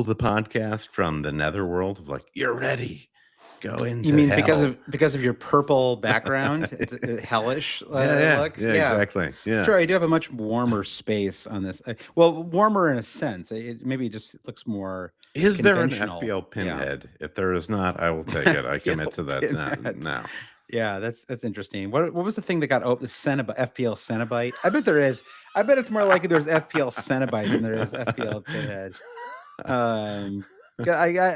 rule the podcast from the netherworld of like, you're ready, go into You mean hell. because of your purple background, hellish look? Yeah, exactly. Yeah, it's true. I do have a much warmer space on this. Well, warmer in a sense. Maybe it just looks more. Is there an conventional. FPL pinhead? Yeah. If there is not, I will take it. I commit to that now. Yeah, that's interesting. What was the thing that got the FPL Cenobite? I bet there is. I bet it's more likely there's FPL Cenobite than there is FPL pinhead.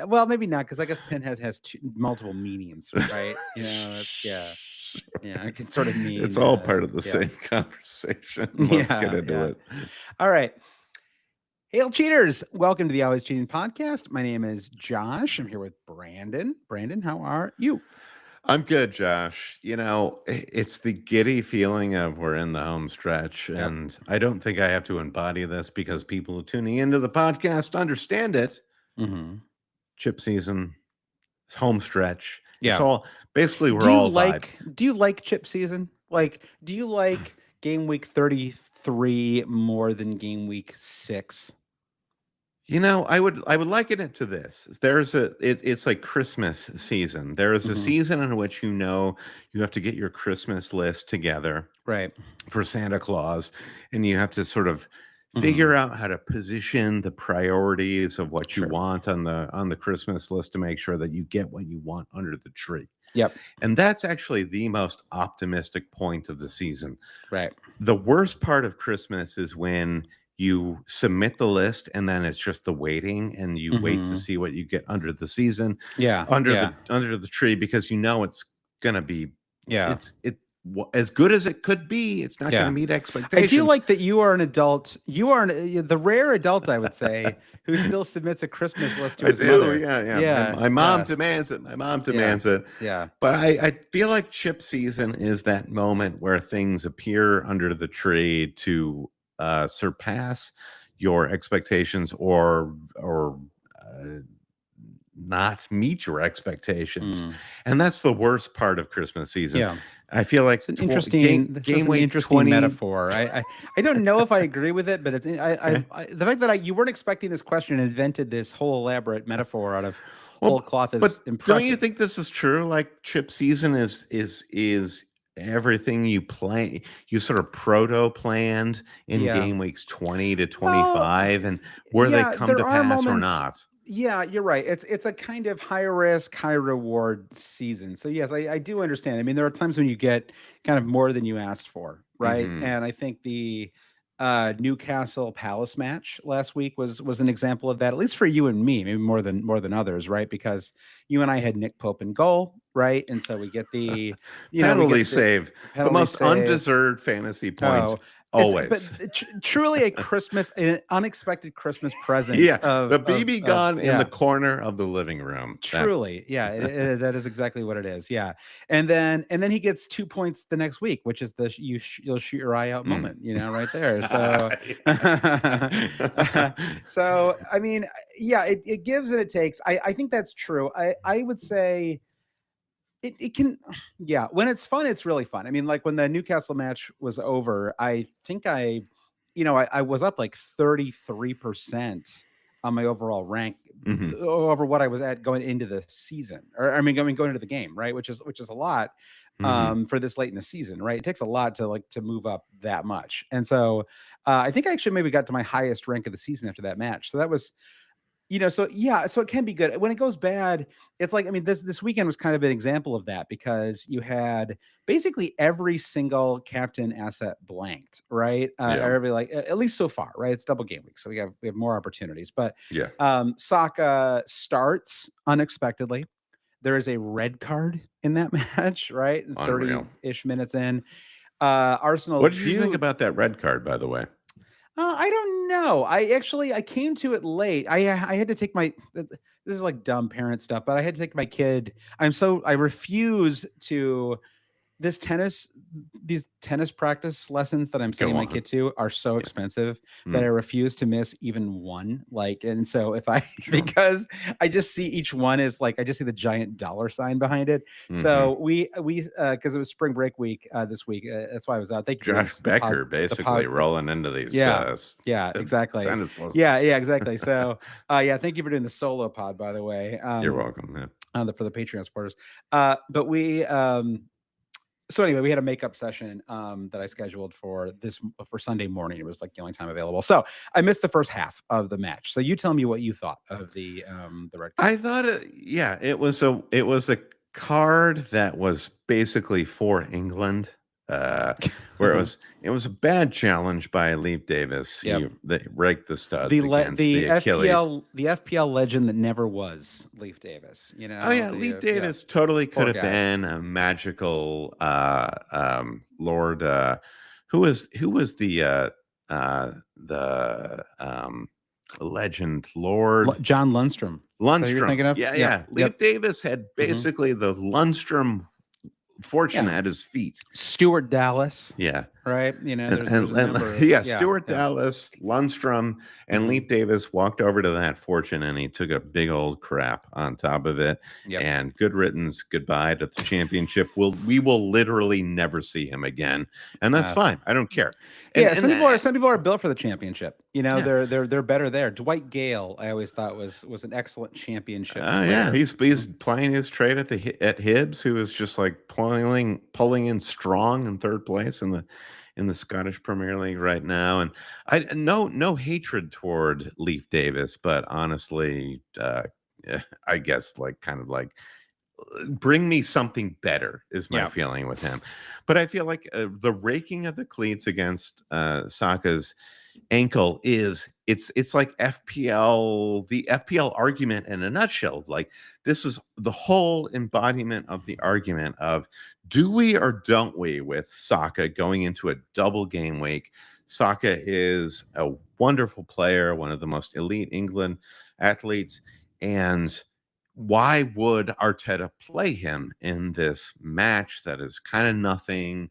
Well, maybe not, because I guess pinhead has multiple meanings, right? Yeah, it can sort of mean it's all part of the same conversation. Let's get into it. All right. Hail cheaters! Welcome to the Always Cheating podcast. My name is Josh. I'm here with Brandon. Brandon, how are you? I'm good, Josh. It's the giddy feeling of we're in the home stretch, and I don't think I have to embody this because people tuning into the podcast understand it. Mm-hmm. Chip season, home stretch. Yeah. It's all basically we're all vibes. Do you like chip season? Do you like game week 33 more than game week 6? I would liken it to this. It's like Christmas season. There is a season in which you have to get your Christmas list together, right, for Santa Claus, and you have to sort of figure out how to position the priorities of what you want on the Christmas list to make sure that you get what you want under the tree. Yep. And that's actually the most optimistic point of the season. Right. The worst part of Christmas is when you submit the list and then it's just the waiting, and you wait to see what you get under the season. Yeah. Under the tree, because it's gonna be as good as it could be. It's not going to meet expectations. I do like that you are an adult. You are the rare adult, I would say, who still submits a Christmas list to his mother. Yeah. My mom demands it. Yeah. But I feel like chip season is that moment where things appear under the tree to surpass your expectations or not meet your expectations. And that's the worst part of Christmas season. Yeah. I feel like it's an interesting metaphor. I don't know if I agree with it, but it's the fact that you weren't expecting this question and invented this whole elaborate metaphor out of whole cloth is impressive. Don't you think this is true? Like chip season is everything you play. You sort of proto-planned in game weeks 20 to 25, and where they come to pass or not. Yeah, you're right. It's a kind of high risk, high reward season. So yes, I do understand. I mean, there are times when you get kind of more than you asked for, right? And I think the Newcastle Palace match last week was an example of that, at least for you and me, maybe more than others, right? Because you and I had Nick Pope in goal, right? And so we get the penalty save, the most undeserved fantasy points. Always, but truly an unexpected Christmas present. Yeah, the BB gun in the corner of the living room. Truly, that is exactly what it is. Yeah, and then he gets 2 points the next week, which is you'll shoot your eye out moment. Right there. So, so I mean, it gives and it takes. I think that's true. I would say. It can, when it's fun, it's really fun. I mean, like when the Newcastle match was over, I think I was up like 33% on my overall rank over what I was at going into the season, or going into the game, right? Which is a lot for this late in the season, right? It takes a lot to move up that much. And so I think I actually maybe got to my highest rank of the season after that match. So that was, so it can be good. When it goes bad, it's like, I mean, this weekend was kind of an example of that, because you had basically every single captain asset blanked, right? At least so far, right? It's double game week, so we have more opportunities. But Saka starts unexpectedly. There is a red card in that match, right? 30-ish minutes in. Arsenal. What did you think about that red card, by the way? I don't know. I came to it late. I had to take my, this is like dumb parent stuff, but I had to take my kid. I refuse to, these tennis practice lessons that I'm sending my kid to are so expensive that I refuse to miss even one. Like, and so if I because I just see each one is like, I just see the giant dollar sign behind it. So we because it was spring break week this week. That's why I was out. Thank you, Josh Becker, basically rolling into these. Yeah, exactly. Yeah, exactly. So yeah, thank you for doing the solo pod, by the way. You're welcome. For the Patreon supporters. But we so anyway, we had a makeup session that I scheduled for Sunday morning. It was like the only time available. So I missed the first half of the match. So you tell me what you thought of the red card. I thought it was a card that was basically for England. Where it was a bad challenge by Leif Davis. They raked the studs against the Achilles. The FPL legend that never was, Leif Davis. You know. Oh yeah, Leif Davis totally could have been a magical Lord. Who was the legend Lord John Lundstrom. Lundstrom. You're thinking of? Yeah. Leif Davis had basically the Lundstrom fortune at his feet. Stuart Dallas. Yeah. Right. You know, Stuart Dallas, Lundstrom, and Leif Davis walked over to that fortune and he took a big old crap on top of it. And good riddance, goodbye to the championship. We will literally never see him again. And that's fine. I don't care. Some people are built for the championship. You know, they're better there. Dwight Gale, I always thought was an excellent championship player. Yeah, he's playing his trade at Hibs, who is just like pulling in strong in third place in the Scottish Premier League right now. And I no hatred toward Leif Davis, but honestly, I guess bring me something better is my feeling with him. But I feel like the raking of the cleats against Saka's ankle it's like the FPL argument in a nutshell. Like, this is the whole embodiment of the argument of, do we or don't we with Saka going into a double game week? Saka is a wonderful player, one of the most elite England athletes, and why would Arteta play him in this match that is kind of nothing?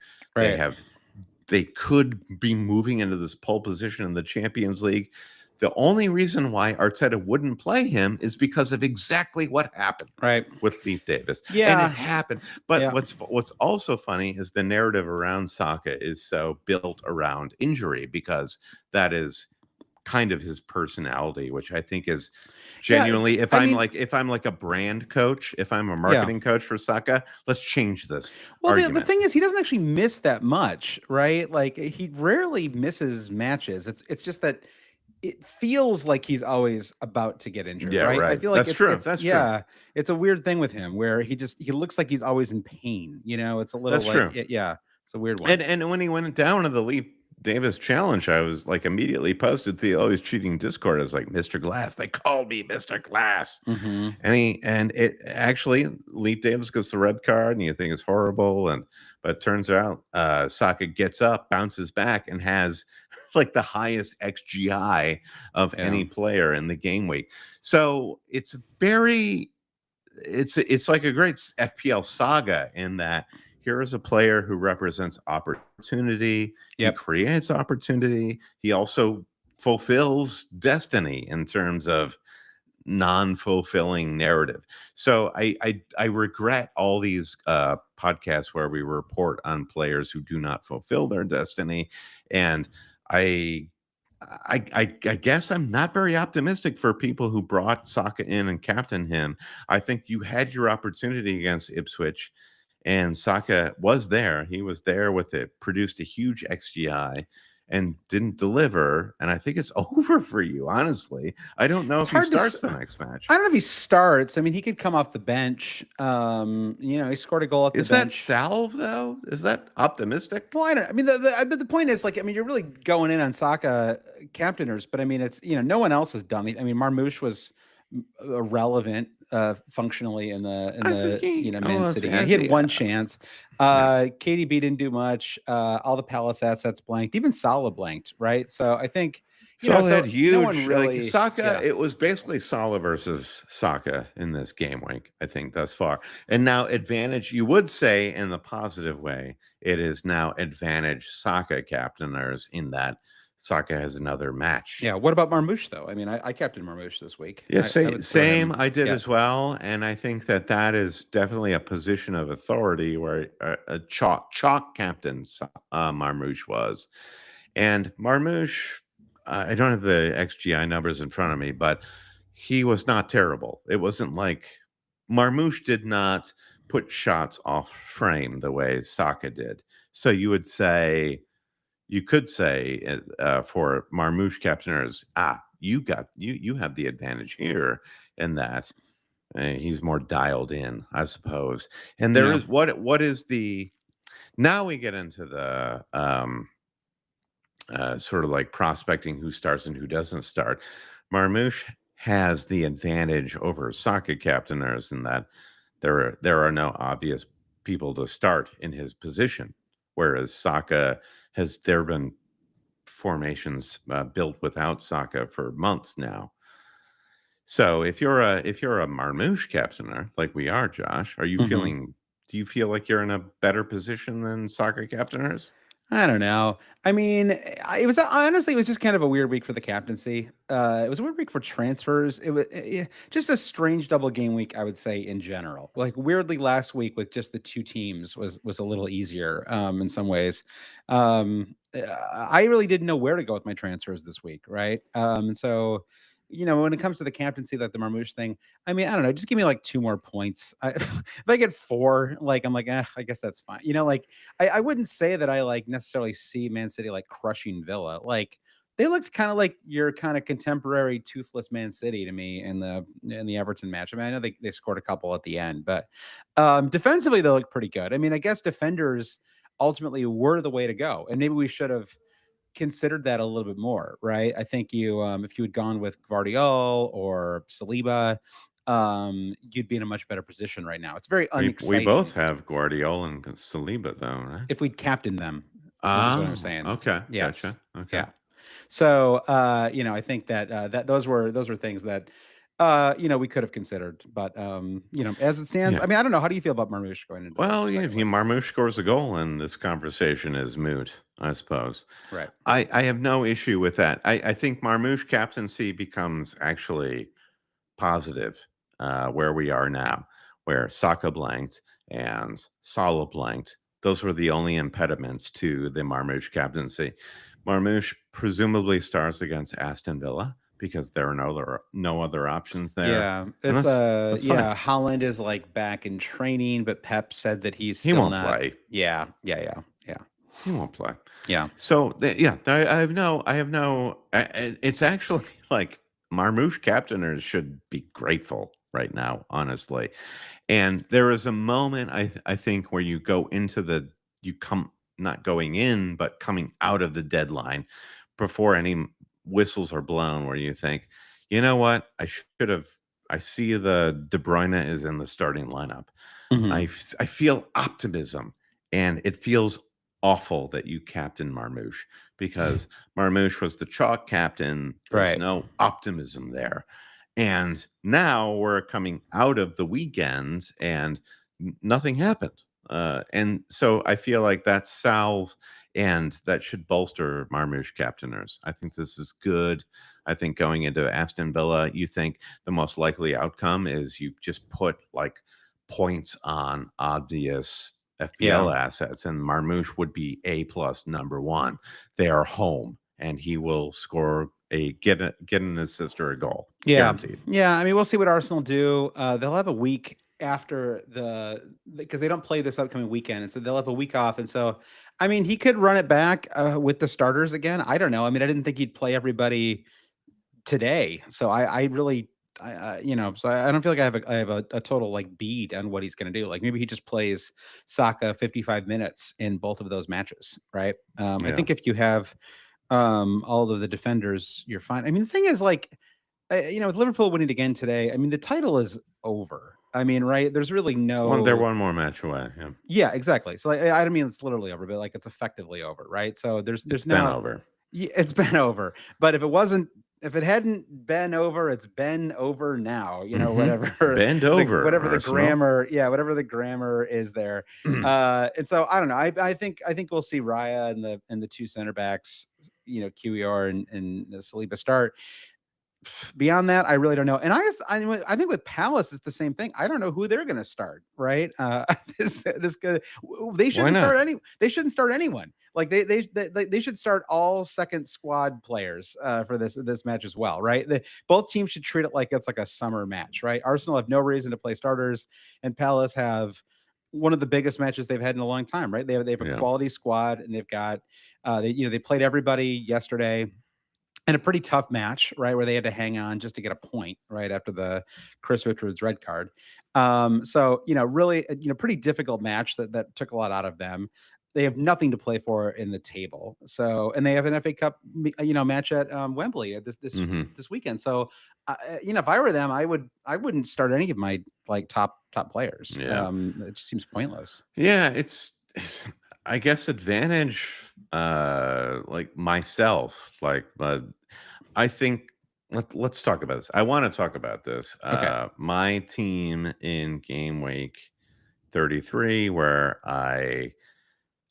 They could be moving into this pole position in the Champions League. The only reason why Arteta wouldn't play him is because of exactly what happened with Leif Davis. And it happened. But what's also funny is the narrative around Saka is so built around injury, because that is kind of his personality, which I think is genuinely, if I'm like a brand coach, if I'm a marketing coach for Saka, let's change this. Well, the thing is, he doesn't actually miss that much, right? Like, he rarely misses matches. It's just that it feels like he's always about to get injured, right? I feel like that's true. It's a weird thing with him where he looks like he's always in pain. You know, it's a little it's a weird one. And when he went down to the Leif Davis challenge, I was like immediately posted the Always Cheating Discord. I was like, Mr. Glass. They called me Mr. Glass. And it actually, Leif Davis gets the red card, and you think it's horrible, but it turns out Saka gets up, bounces back, and has like the highest XGI of any player in the game week. So it's like a great FPL saga in that here is a player who represents opportunity. He creates opportunity. He also fulfills destiny in terms of non-fulfilling narrative. So I regret all these podcasts where we report on players who do not fulfill their destiny. And I guess I'm not very optimistic for people who brought Saka in and captained him. I think you had your opportunity against Ipswich, and Saka was there. He was there with it, produced a huge XGI, and didn't deliver. And I think it's over for you, honestly. I don't know if he starts the next match. I don't know if he starts. I mean, he could come off the bench. He scored a goal off the bench. Is that salve, though? Is that optimistic? Well, I don't. I mean, the point is, like, I mean, you're really going in on Saka captainers, but I mean, it's, no one else has done it. I mean, Marmoush was irrelevant functionally in the Man City. He had one chance. KDB didn't do much. All the Palace assets blanked. Even Salah blanked, right? So I think So that so no one huge, like really, Saka, yeah. it was basically Salah versus Saka in this game week, I think, thus far. And now advantage, you would say in the positive way, it is now advantage Saka captainers in that Saka has another match. Yeah. What about Marmoush though? I mean, I captained Marmoush this week. Yeah, I would throw same. him. I did Yeah. as well, and I think that that is definitely a position of authority where a chalk captain Marmoush was, and Marmoush. I don't have the XGI numbers in front of me, but he was not terrible. It wasn't like Marmoush did not put shots off frame the way Saka did. So you could say for Marmoush captainers, you have the advantage here in that he's more dialed in, I suppose. And there Yeah. is what is the now we get into the sort of like prospecting who starts and who doesn't start. Marmoush has the advantage over Saka captainers in that there are no obvious people to start in his position, whereas Saka has there been formations built without Saka for months now. So if you're a Marmoush captainer like we are, Josh, are you Hmm. feeling? Do you feel like you're in a better position than Saka captainers? I don't know. I mean, it was honestly, it was just kind of a weird week for the captaincy. It was a weird week for transfers. It was just a strange double game week, I would say, in general. Like weirdly, last week with just the two teams was a little easier in some ways. I really didn't know where to go with my transfers this week, right? And so, when it comes to the captaincy, like the Marmouche thing, I mean, I don't know. Just give me like two more points. If I get four, like I'm like, I guess that's fine. Like I wouldn't say that I like necessarily see Man City like crushing Villa. Like they looked kind of like your kind of contemporary toothless Man City to me in the Everton match. I mean, I know they scored a couple at the end, but defensively they look pretty good. I mean, I guess defenders ultimately were the way to go, and maybe we should have considered that a little bit more, right? I think if you had gone with Gvardiol or Saliba, you'd be in a much better position right now. It's very We both unexciting have Guardiola and Saliba, though, right? if we'd captained them, is what I'm Oh, saying. okay, Yes. gotcha. Okay, Yeah. So, I think that those were things that we could have considered, but as it stands, yeah. I mean, I don't know. How do you feel about Marmoush going into the Well, yeah, if second leg? Marmoush scores a goal, and this conversation is moot, I suppose. Right. I have no issue with that. I think Marmoush captaincy becomes actually positive where we are now, where Saka blanked and Salah blanked. Those were the only impediments to the Marmoush captaincy. Marmoush presumably starts against Aston Villa because there are no other options there, Yeah, and it's that's fine. yeah, Holland is like back in training, but Pep said that he's He still won't not. play. Yeah, yeah, yeah, yeah, He won't play. yeah. So yeah, I have no. It's actually like Marmoush captainers should be grateful right now, honestly. And there is a moment I think where you come not going in, but coming out of the deadline before any whistles are blown, where you think, you know what, I should have. I see the De Bruyne is in the starting lineup. Hmm. I feel optimism, and it feels awful that you captain Marmoush because Marmoush was the chalk captain. There's Right. no optimism there. And now we're coming out of the weekend and nothing happened. And so I feel like that salve and that should bolster Marmoush captainers. I think this is good. I think going into Aston Villa, you think the most likely outcome is you just put like points on obvious Yeah. FPL assets, and Marmoush would be A plus number one. They are home, and he will score get an assist or a goal, Yeah. guaranteed. Yeah. I mean, we'll see what Arsenal do. They'll have a week after because they don't play this upcoming weekend, and so they'll have a week off. And so, I mean, he could run it back with the starters again. I don't know. I mean, I didn't think he'd play everybody today. So I really, so I don't feel like I have a total like bead on what he's going to do. Like maybe he just plays Saka 55 minutes in both of those matches, right? I Yeah. think if you have all of the defenders, you're fine. I mean, the thing is like, with Liverpool winning again today, I mean, the title is over. I mean, right? There's really They're no. one more match away. Yeah. Yeah, exactly. So like, I don't mean it's literally over, but like it's effectively over, right? So there's It's there's been not over. It's been over. But if it hadn't been over, it's been over now. Whatever Bend the over, whatever the Arsenal. grammar, whatever the grammar is there. And so I don't know. I think we'll see Raya and the two center backs, QER and Saliba start. Beyond that, I really don't know. And I think with Palace, it's the same thing. I don't know who they're going to start. Right? They Why shouldn't not? start any. They shouldn't start anyone. Like they should start all second squad players for this match as well. Right? Both teams should treat it like it's like a summer match. Right? Arsenal have no reason to play starters, and Palace have one of the biggest matches they've had in a long time. Right? They have a Yeah. quality squad, and they've got they played everybody yesterday. And a pretty tough match, right, where they had to hang on just to get a point, right, after the Chris Richards red card. So really, pretty difficult match that took a lot out of them. They have nothing to play for in the table. So, and they have an FA Cup, match at Wembley this weekend. So, if I were them, I wouldn't start any of my like top players. Yeah. It just seems pointless. Yeah, it's I guess advantage like myself, like I think let's talk about this. I want to talk about this. Okay. My team in game week 33, where I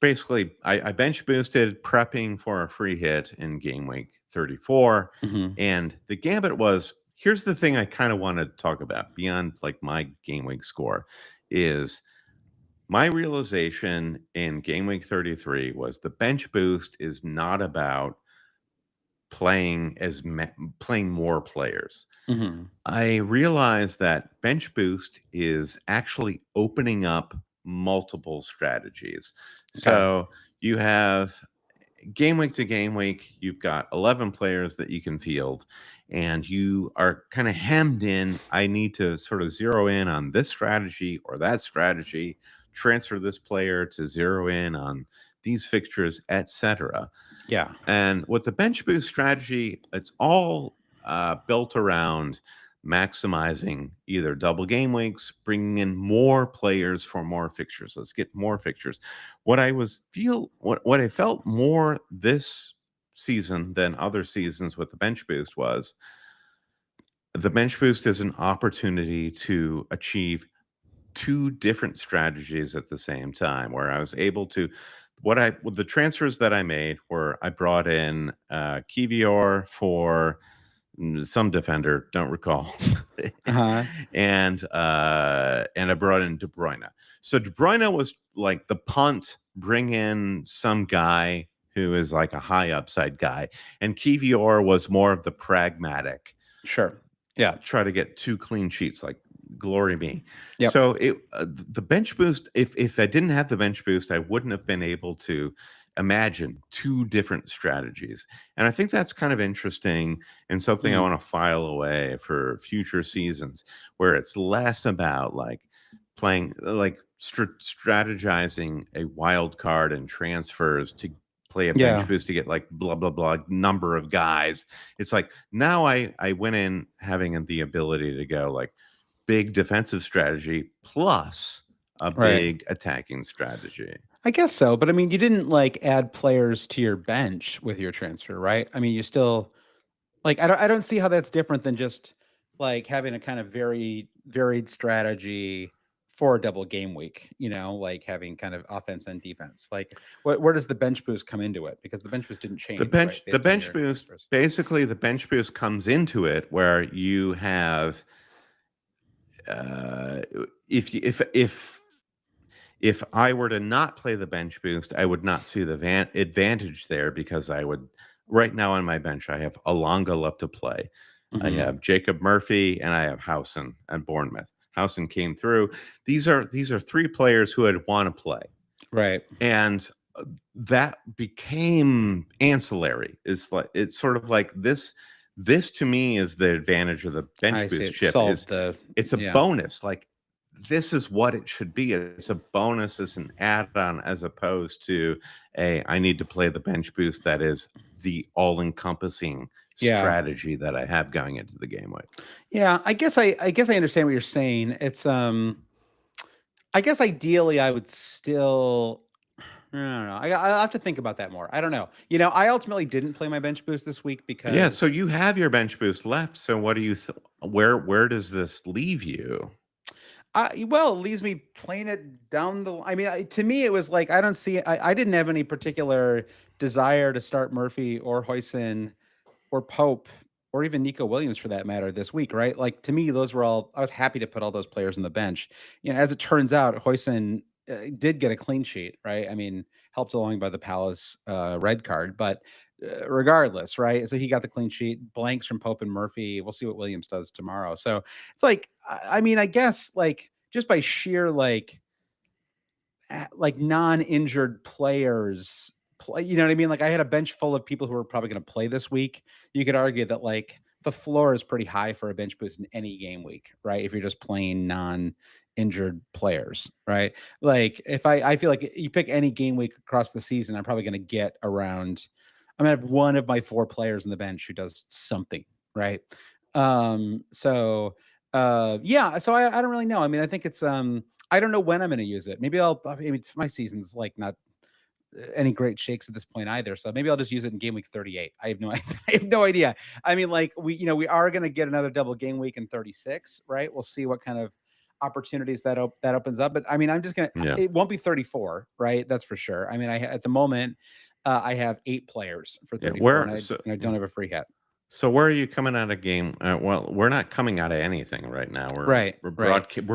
basically I bench boosted prepping for a free hit in game week 34. Mhm. And the gambit was, here's the thing I kind of want to talk about beyond like my game week score is my realization in game week 33 was the bench boost is not about playing more players. Mhm. I realized that bench boost is actually opening up multiple strategies. Okay. So you have game week to game week, you've got 11 players that you can field, and you are kind of hemmed in. I need to sort of zero in on this strategy or that strategy, transfer this player to zero in on these fixtures, etc. Yeah. And with the bench boost strategy, it's all built around maximizing either double game weeks, bringing in more players for more fixtures. Let's get more fixtures. What I felt more this season than other seasons with the bench boost was the bench boost is an opportunity to achieve two different strategies at the same time, where I was able to the transfers that I made were I brought in Kivior for some defender, don't recall. Uh-huh. And I brought in De Bruyne. So De Bruyne was like the punt, bring in some guy who is like a high upside guy. And Kivior was more of the pragmatic. Sure. Yeah. Try to get two clean sheets, like glory me. Yep. So the bench boost, if I didn't have the bench boost, I wouldn't have been able to imagine two different strategies. And I think that's kind of interesting and something I want to file away for future seasons, where it's less about like playing like strategizing a wild card and transfers to play a bench boost to get like blah blah blah number of guys. It's like now I went in having the ability to go like big defensive strategy plus a big attacking strategy. I guess so, but I mean, you didn't like add players to your bench with your transfer, right? I mean, you still like I don't see how that's different than just like having a kind of very varied strategy for a double game week, like having kind of offense and defense. Like where does the bench boost come into it? Because the bench boost didn't change. The bench boost basically the bench boost comes into it where you have if I were to not play the bench boost, I would not see the advantage there, because I would right now on my bench I have Alonga left to play. I have Jacob Murphy and I have Howson and Bournemouth. Howson came through. These are three players who I'd want to play. Right. And that became ancillary. It's sort of like this to me is the advantage of the bench boost chip. It's a bonus. Like this is what it should be. It's a bonus, it's an add-on, as opposed to I need to play the bench boost that is the all-encompassing strategy that I have going into the game week. Yeah, I guess I understand what you're saying. It's I guess ideally I would still I don't know. I'll have to think about that more. I don't know. You know, I ultimately didn't play my bench boost this week Yeah, so because you have your bench boost left. So what do you where does this leave you? well, it leaves me playing it down the. I mean, to me, it was like I don't see. I didn't have any particular desire to start Murphy or Hoyson or Pope or even Nico Williams for that matter this week, right? Like to me, those were all. I was happy to put all those players on the bench. You know, as it turns out, Hoyson did get a clean sheet, right? I mean, helped along by the Palace red card, but regardless, right? So he got the clean sheet, blanks from Pope and Murphy. We'll see what Williams does tomorrow. So it's like, I mean, I guess like just by sheer like non-injured players play, you know what I mean? Like I had a bench full of people who were probably going to play this week. You could argue that like the floor is pretty high for a bench boost in any game week, right? If you're just playing non-injured players, right? Like if I feel like you pick any game week across the season, I'm probably going to get around. I'm gonna have one of my 4 players on the bench who does something, right? So yeah, so I don't really know. I mean, I think it's I don't know when I'm going to use it. Maybe I mean, my season's like not any great shakes at this point either. So maybe I'll just use it in game week 38. I have no, I have no idea. I mean, like we are going to get another double game week in 36, right? We'll see what kind of opportunities that opens up. But I mean, I'm just going to, Yeah. it won't be 34, right? That's for sure. I mean, at the moment, I have 8 players for 34 and I don't have a free hit. So where are you coming out of game? Well, we're not coming out of anything right now. Right. We're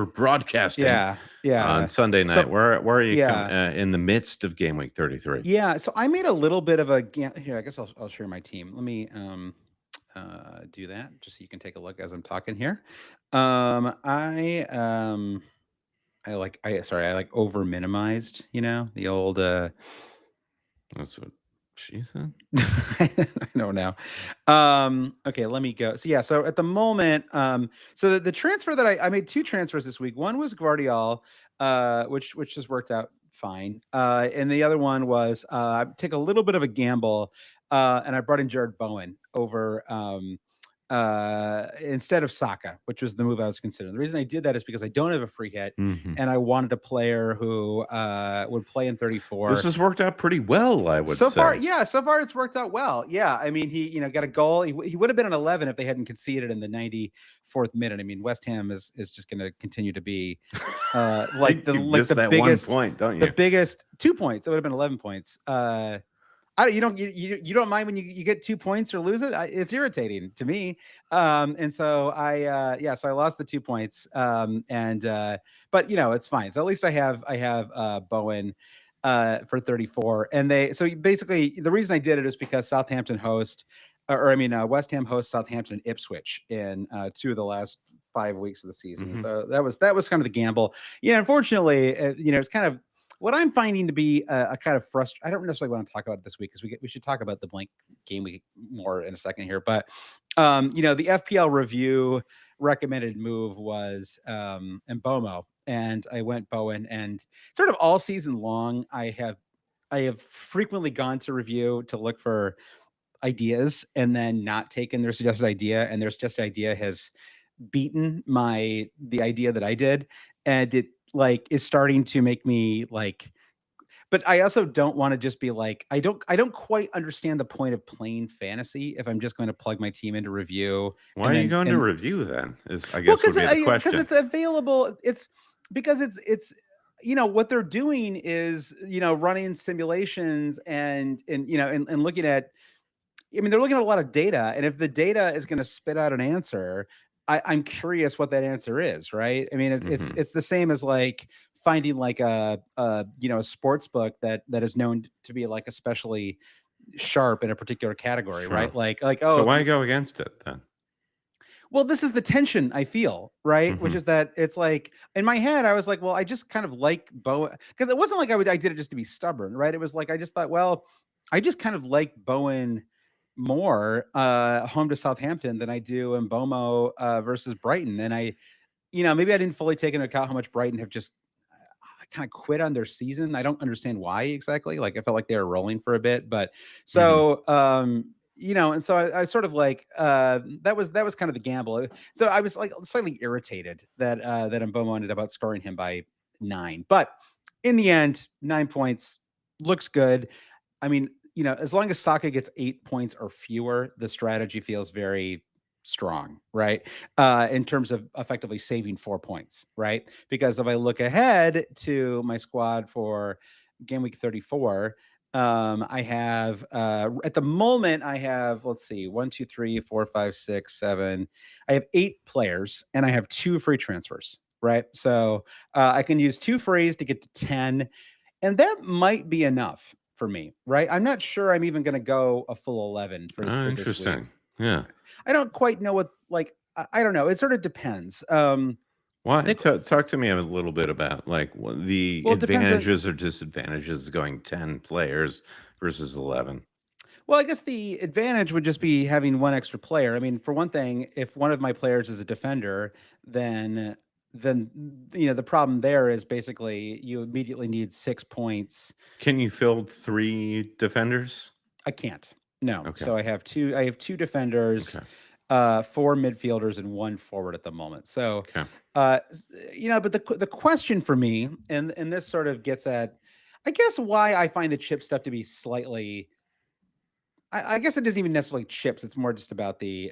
broadcasting Yeah. on Sunday night. So, Where are you yeah. in the midst of game week 33? Yeah, so I made a little bit of a here. I guess I'll share my team. Let me do that just so you can take a look as I'm talking here. I like over minimized. You know the old. That's what she said. I don't know. Okay, let me go. So yeah, so at the moment, so the transfer that I made 2 transfers this week. One was Guardiol, which just worked out fine. And the other one was I take a little bit of a gamble, and I brought in Jared Bowen over instead of Saka, which was the move I was considering. The reason I did that is because I don't have a free hit, and I wanted a player who would play in 34. This has worked out pretty well, I would so say. far, yeah. So far, it's worked out well. Yeah, I mean, he got a goal. He would have been an 11 if they hadn't conceded in the 94th minute. I mean, West Ham is just going to continue to be like the biggest 1 point, don't you? The biggest 2 points. It would have been 11 points. You don't mind when you get 2 points or lose it. It's irritating to me. And so so I lost the 2 points. But you know, it's fine. So at least I have Bowen for 34. And so basically the reason I did it is because Southampton West Ham hosts Southampton and Ipswich in 2 of the last 5 weeks of the season. So that was kind of the gamble. You know, unfortunately, it's kind of what I'm finding to be a kind of frustrating. I don't necessarily want to talk about it this week because we should talk about the blank game week more in a second here. But the FPL review recommended move was Mbeumo, and I went Bowen. And sort of all season long, I have frequently gone to review to look for ideas and then not taken their suggested idea, and their suggested idea has beaten the idea that I did, and it like is starting to make me like. But I also don't want to just be like, I don't quite understand the point of playing fantasy if I'm just going to plug my team into review. Why are you going to review then? I guess would be the question. Because it's available. It's because it's what they're doing is running simulations and looking at. I mean, they're looking at a lot of data, and if the data is going to spit out an answer, I'm curious what that answer is, right? I mean, it's the same as like finding like a sports book that is known to be like especially sharp in a particular category, sure. Right? Like so why go against it then? Well, this is the tension I feel, right? Which is that it's like in my head, I was like, well, I just kind of like Bowen, because it wasn't like I did it just to be stubborn, right? It was like I just thought, well, I just kind of like Bowen more home to Southampton than I do in Mbeumo versus Brighton. And maybe I didn't fully take into account how much Brighton have just kind of quit on their season. I don't understand why exactly. Like I felt like they were rolling for a bit, but so and so I sort of like that was kind of the gamble. So I was like slightly irritated that Mbeumo ended up outscoring him by 9, but in the end, 9 points. looks good. I mean, as long as Saka gets 8 points or fewer, the strategy feels very strong, right? In terms of effectively saving 4 points, right? Because if I look ahead to my squad for game week 34, I have at the moment I have, let's see, 1, 2, 3, 4, 5, 6, 7. I have 8 players and I have 2 free transfers, right? So I can use 2 frees to get to 10, and that might be enough for me, right? I'm not sure I'm even going to go a full 11 for this week. Interesting. Yeah. I don't quite know what, like, I don't know. It sort of depends. Why? Talk to me a little bit about like the Well, it depends on. advantages or disadvantages of going 10 players versus 11. Well, I guess the advantage would just be having one extra player. I mean, for one thing, if one of my players is a defender, then the problem there is basically you immediately need 6 points. Can you field 3 defenders? I can't. No. Okay. So I have two defenders, Okay. 4 midfielders, and 1 forward at the moment. So, Okay. but the question for me, and this sort of gets at, I guess, why I find the chip stuff to be slightly. I guess it isn't even necessarily chips. It's more just about the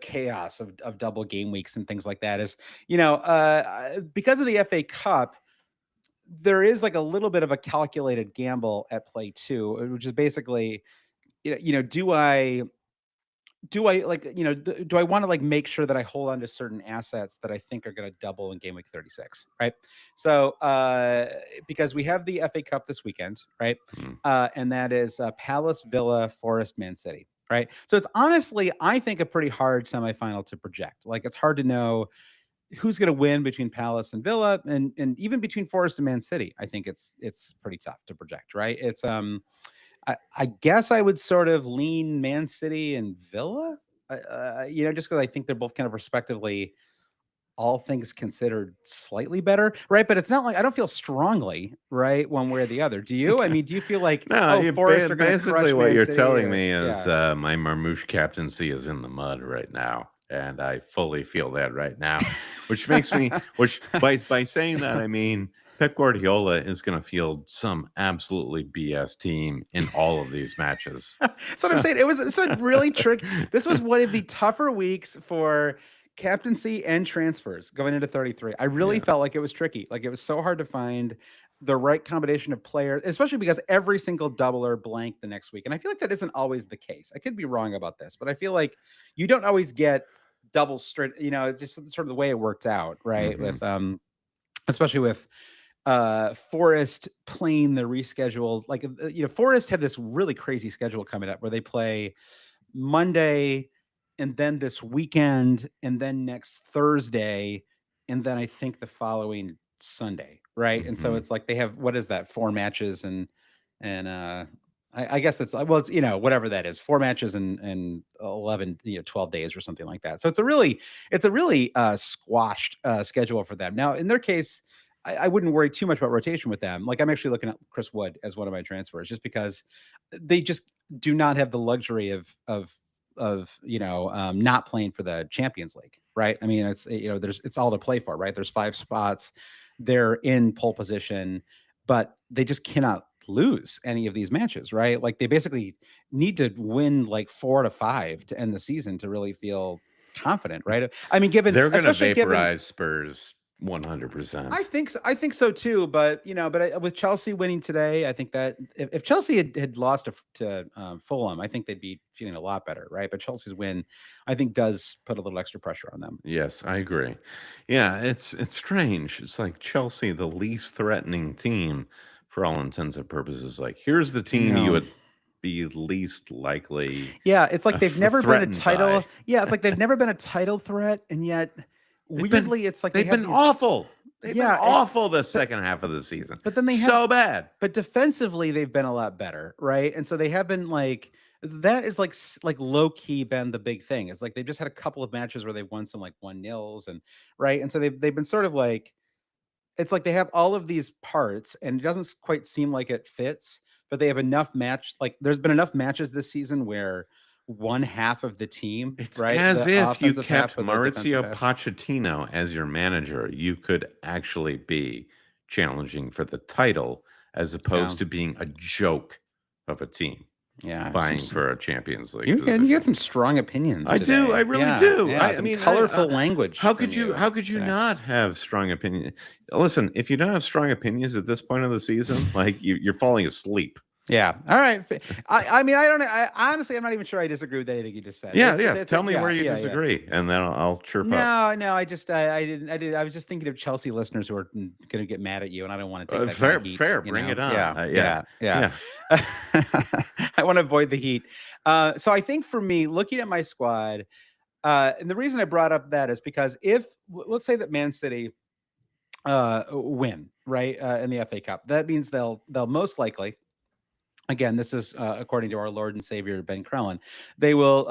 chaos of double game weeks and things like that. Is because of the FA Cup, there is like a little bit of a calculated gamble at play too, which is basically, do I like, do I want to like make sure that I hold on to certain assets that I think are going to double in game week 36, right? So because we have the FA Cup this weekend, right? And that is Palace, Villa, Forest, Man City, right? So it's honestly, I think, a pretty hard semifinal to project. Like, it's hard to know who's going to win between Palace and Villa, and even between Forest and Man City. I think it's pretty tough to project, right? It's I guess I would sort of lean Man City and Villa, just because I think they're both kind of respectively, all things considered, slightly better, right? But it's not like I don't feel strongly, right, one way or the other. Do you? I mean, do you feel like, no, Forest are going to basically crush what Man you're City, telling me is my Marmouche captaincy is in the mud right now, and I fully feel that right now, which makes me, which by saying that, I mean Pep Guardiola is going to field some absolutely BS team in all of these matches. That's what I'm saying. It's really tricky. This was one of the tougher weeks for captaincy and transfers going into 33. I really felt like it was tricky. Like, it was so hard to find the right combination of players, especially because every single doubler blanked the next week. And I feel like that isn't always the case. I could be wrong about this, but I feel like you don't always get double straight, it's just sort of the way it worked out, right? With especially with Forest playing the rescheduled, like, Forest have this really crazy schedule coming up where they play Monday, and then this weekend, and then next Thursday, and then I think the following Sunday, right? And so it's like they have, what is that, 4 matches, and I guess it's, well, it's, whatever that is, 4 matches and 11, 12 days or something like that. So it's a really squashed schedule for them. Now, in their case, I wouldn't worry too much about rotation with them. Like, I'm actually looking at Chris Wood as one of my transfers, just because they just do not have the luxury of not playing for the Champions League, right? I mean, it's all to play for, right? There's 5 spots, they're in pole position, but they just cannot lose any of these matches, right? Like, they basically need to win like 4 to 5 to end the season to really feel confident, right? I mean, they're going to vaporize Spurs 100%. I think so too. But with Chelsea winning today, I think that if Chelsea had lost to Fulham, I think they'd be feeling a lot better, right? But Chelsea's win, I think, does put a little extra pressure on them. Yes, I agree. Yeah, it's strange. It's like Chelsea, the least threatening team for all intents and purposes. Like, here's the team you would be least likely. Yeah, it's like they've never been a title. By. Yeah, it's like they've never been a title threat, and yet weirdly, it's like they've been awful. They've been awful the second half of the season. But then they so bad. But defensively, they've been a lot better, right? And so they have been like, that is like low key been the big thing. It's like they've just had a couple of matches where they've won some like 1-0s, and right, and so they've been sort of like, it's like they have all of these parts, and it doesn't quite seem like it fits, but they have enough like there's been enough matches this season where one half of the team, it's right, as if you kept Maurizio Pochettino as your manager, you could actually be challenging for the title as opposed to being a joke of a team. Yeah, vying for a Champions League. You got some strong opinions. I today. do. I really do. Yeah, I mean, colorful language. How could you not have strong opinions? Listen, if you don't have strong opinions at this point of the season, like you're falling asleep. Yeah. All right. I mean, honestly, I'm not even sure I disagree with anything you just said. Yeah. Tell me where you disagree, and then I'll chirp up. No. I didn't. I was just thinking of Chelsea listeners who are going to get mad at you, and I don't want to take that fair. kind of heat, Fair. Bring it on. Yeah. I want to avoid the heat. So I think for me, looking at my squad, and the reason I brought up that is because let's say that Man City win right in the FA Cup, that means they'll most likely. Again, this is according to our Lord and Savior, Ben Crellin. They will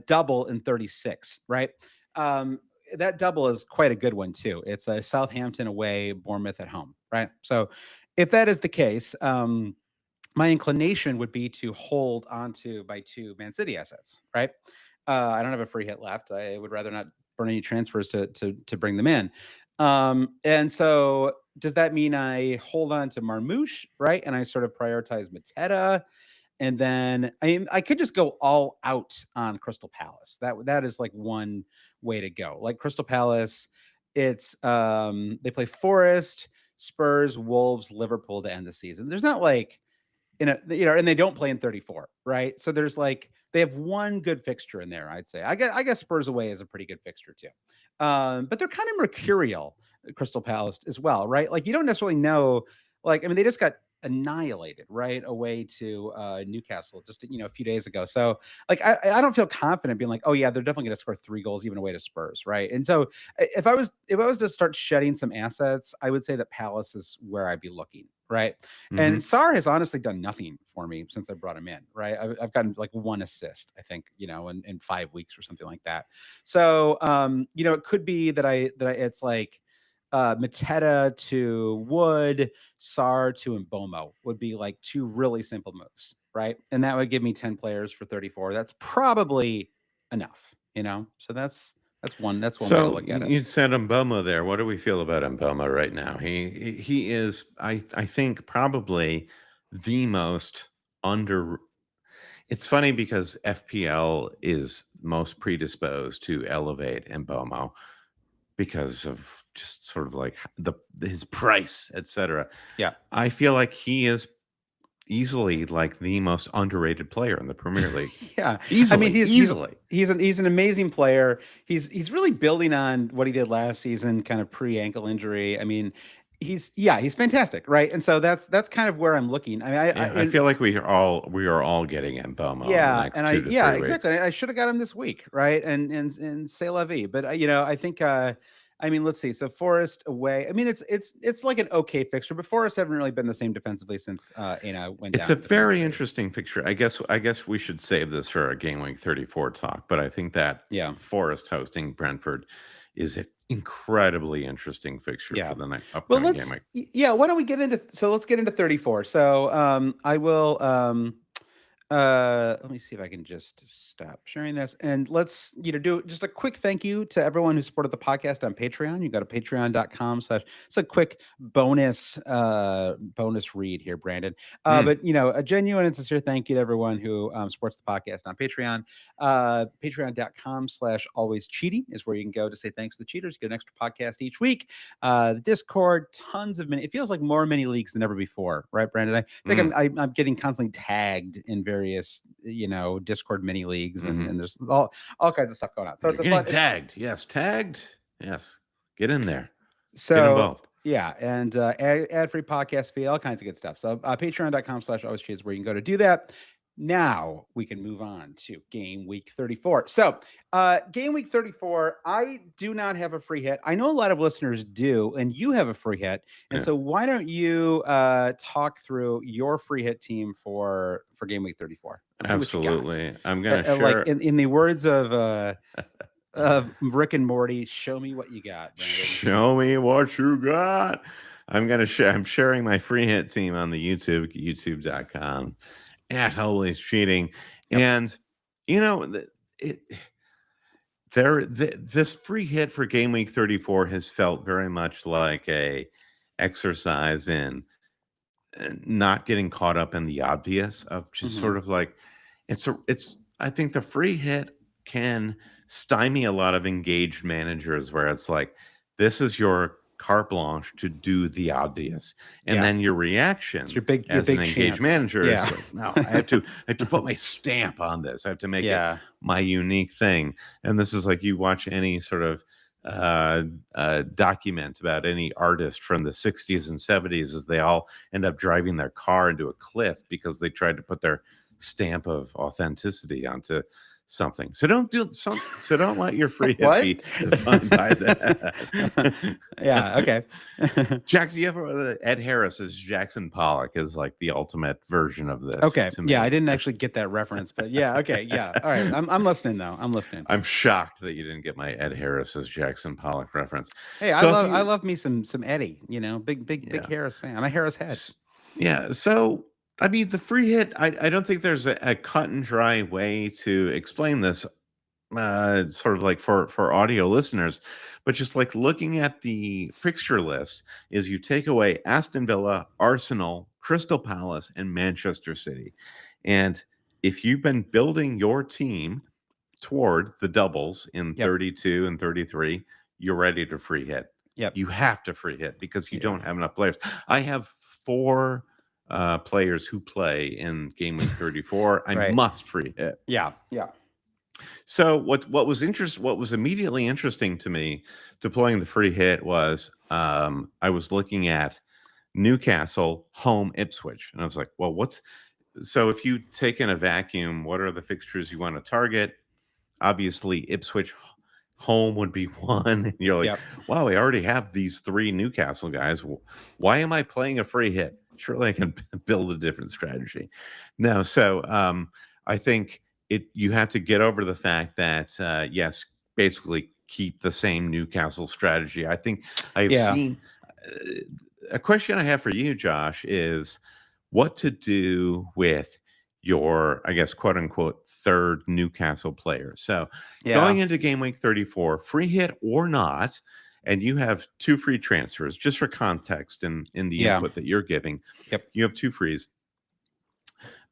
double in 36, right? That double is quite a good one, too. It's a Southampton away, Bournemouth at home, right? So if that is the case, my inclination would be to hold onto my 2 Man City assets, right? I don't have a free hit left. I would rather not burn any transfers to bring them in. And so does that mean I hold on to Marmouche, right? And I sort of prioritize Mateta, and then I could just go all out on Crystal Palace. That is like one way to go. Like Crystal Palace, it's they play Forest, Spurs, Wolves, Liverpool to end the season. There's not like and they don't play in 34, right? So there's like they have one good fixture in there, I'd say. I guess Spurs away is a pretty good fixture too. But they're kind of mercurial, Crystal Palace as well, right? Like you don't necessarily know. Like I mean, they just got annihilated right away to Newcastle just a few days ago. So like I don't feel confident being like, oh yeah, they're definitely going to score 3 goals even away to Spurs, right? And so if I was to start shedding some assets, I would say that Palace is where I'd be looking. Right. Mm-hmm. And Sarr has honestly done nothing for me since I brought him in. Right. I've gotten like 1 assist, I think, in 5 weeks or something like that. So, it could be that it's like Mateta to Wood, Sarr to Mbeumo would be like 2 really simple moves. Right. And that would give me 10 players for 34. That's probably enough, so that's one way to look at it. You said Mbeumo there. What do we feel about Mbeumo right now? He is, I think, probably the most under. It's funny because FPL is most predisposed to elevate Mbeumo because of just sort of like his price, etc. Yeah, I feel like he is easily like the most underrated player in the Premier League. Yeah, easily. I mean, he's an amazing player. He's really building on what he did last season, kind of pre-ankle injury. I mean, he's fantastic, right? And so that's kind of where I'm looking. I mean, I feel like we are all getting Mbeumo. Yeah, in the next 2 to 3 weeks. Exactly. I should have got him this week, right? And say la vie. But I think. I mean, let's see. So Forest away. I mean, it's like an okay fixture, but Forest haven't really been the same defensively since went down. It's a very interesting fixture. I guess we should save this for a Game Week 34 talk, but I think that Forest hosting Brentford is an incredibly interesting fixture for the next upcoming Game Week. Yeah, why don't we get into let's get into 34. So I will let me see if I can just stop sharing this, and let's do just a quick thank you to everyone who supported the podcast on Patreon. You go to patreon.com/ it's a quick bonus read here, Brandon. But a genuine and sincere thank you to everyone who supports the podcast on Patreon. Patreon.com/ always cheating is where you can go to say thanks to the cheaters. Get an extra podcast each week. The Discord, tons of it feels like more mini leagues than ever before, right, Brandon? I think I'm getting constantly tagged in various Discord mini leagues, and there's all kinds of stuff going on. So it's tagged. Yes, tagged. Yes, get in there. So get involved. Yeah, and ad-free podcast fee, all kinds of good stuff. So patreon.com/ always cheers where you can go to do that. Now we can move on to Game Week 34. So Game Week 34, I do not have a free hit. I know a lot of listeners do, and you have a free hit. And so why don't you talk through your free hit team for Game Week 34? Absolutely. I'm going to share. Like in the words of Rick and Morty, show me what you got, Brandon. Show me what you got. I'm sharing my free hit team on the youtube.com. At Always Cheating. And this free hit for Game Week 34 has felt very much like a exercise in not getting caught up in the obvious of just Mm-hmm. sort of like it's I think the free hit can stymie a lot of engaged managers where it's like this is your carte blanche to do the obvious, and Yeah. then your It's reaction your as an big engaged chance. manager Yeah. is like, no, I have to put my stamp on this. I have to make it Yeah. my unique thing. And this is like you watch any sort of uh, document about any artist from the 60s and 70s as they all end up driving their car into a cliff because they tried to put their stamp of authenticity onto something. So don't let your free hit What? be defined by that. Yeah. Okay. Jackson, you have Ed Harris as Jackson Pollock is like the ultimate version of this Okay. to Yeah, I me. didn't actually get that reference, but yeah. Okay. Yeah. All right. I'm listening though. I'm listening. I'm shocked that you didn't get my Ed Harris as Jackson Pollock reference. Hey, So if I you, love me some Eddie. You know, big yeah, Harris fan. I'm a Harris head. yeah. So I mean, the free hit. I don't think there's a cut and dry way to explain this. Sort of like for audio listeners, but just like looking at the fixture list is you take away Aston Villa, Arsenal, Crystal Palace, and Manchester City, and if you've been building your team toward the doubles in Yep. 32 and 33, you're ready to free hit. Yep. You have to free hit because you Yeah. don't have enough players. I have 4 players who play in Game Week 34. I Right. must free hit. Yeah. Yeah. So what was immediately interesting to me deploying the free hit was I was looking at Newcastle home Ipswich, and I was like, well, so if you take in a vacuum, what are the fixtures you want to target? Obviously, Ipswich home would be one, and you're like, Yep. wow, I already have these 3 Newcastle guys. Why am I playing a free hit? Surely I can build a different strategy. No, so I think you have to get over the fact that yes, basically keep the same Newcastle strategy. I think I've Yeah. seen a question I have for you, Josh, is what to do with your, I guess, quote unquote, third Newcastle player. So going Yeah. into game week 34, free hit or not, and you have 2 free transfers, just for context in the Yeah. input that you're giving. Yep. You have 2 frees.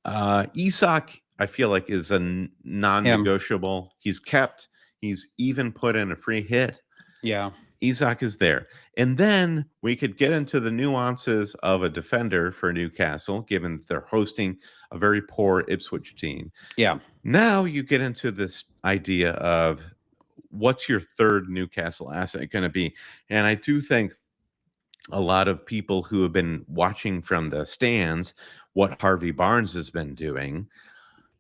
Isak, I feel like, is a Him. non-negotiable. He's kept. He's even put in a free hit. Yeah. Isak is there. And then we could get into the nuances of a defender for Newcastle, given they're hosting a very poor Ipswich team. Yeah. Now you get into this idea of what's your third Newcastle asset going to be? And I do think a lot of people who have been watching from the stands what Harvey Barnes has been doing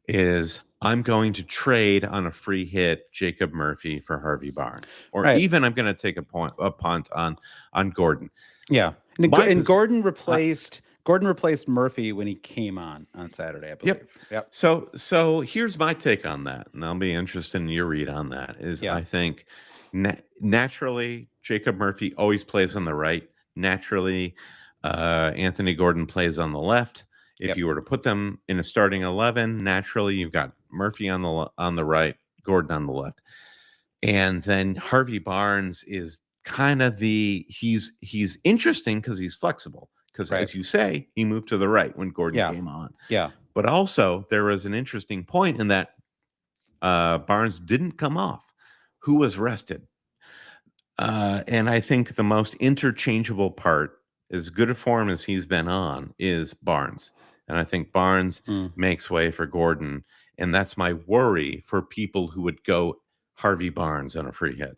is I'm going to trade on a free hit Jacob Murphy for Harvey Barnes, or Right. even I'm going to take a punt on Gordon. Yeah. And Gordon replaced Murphy when he came on Saturday, I believe. Yep. So here's my take on that, and I'll be interested in your read on that. I think naturally Jacob Murphy always plays on the right. Naturally, Anthony Gordon plays on the left. If you were to put them in a starting 11, naturally you've got Murphy on the right, Gordon on the left, and then Harvey Barnes is kind of he's interesting because he's flexible. Because as you say, he moved to the right when Gordon came on. Yeah. But also there was an interesting point in that Barnes didn't come off. Who was rested? And I think the most interchangeable part, as good a form as he's been on, is Barnes. And I think Barnes makes way for Gordon. And that's my worry for people who would go Harvey Barnes on a free hit.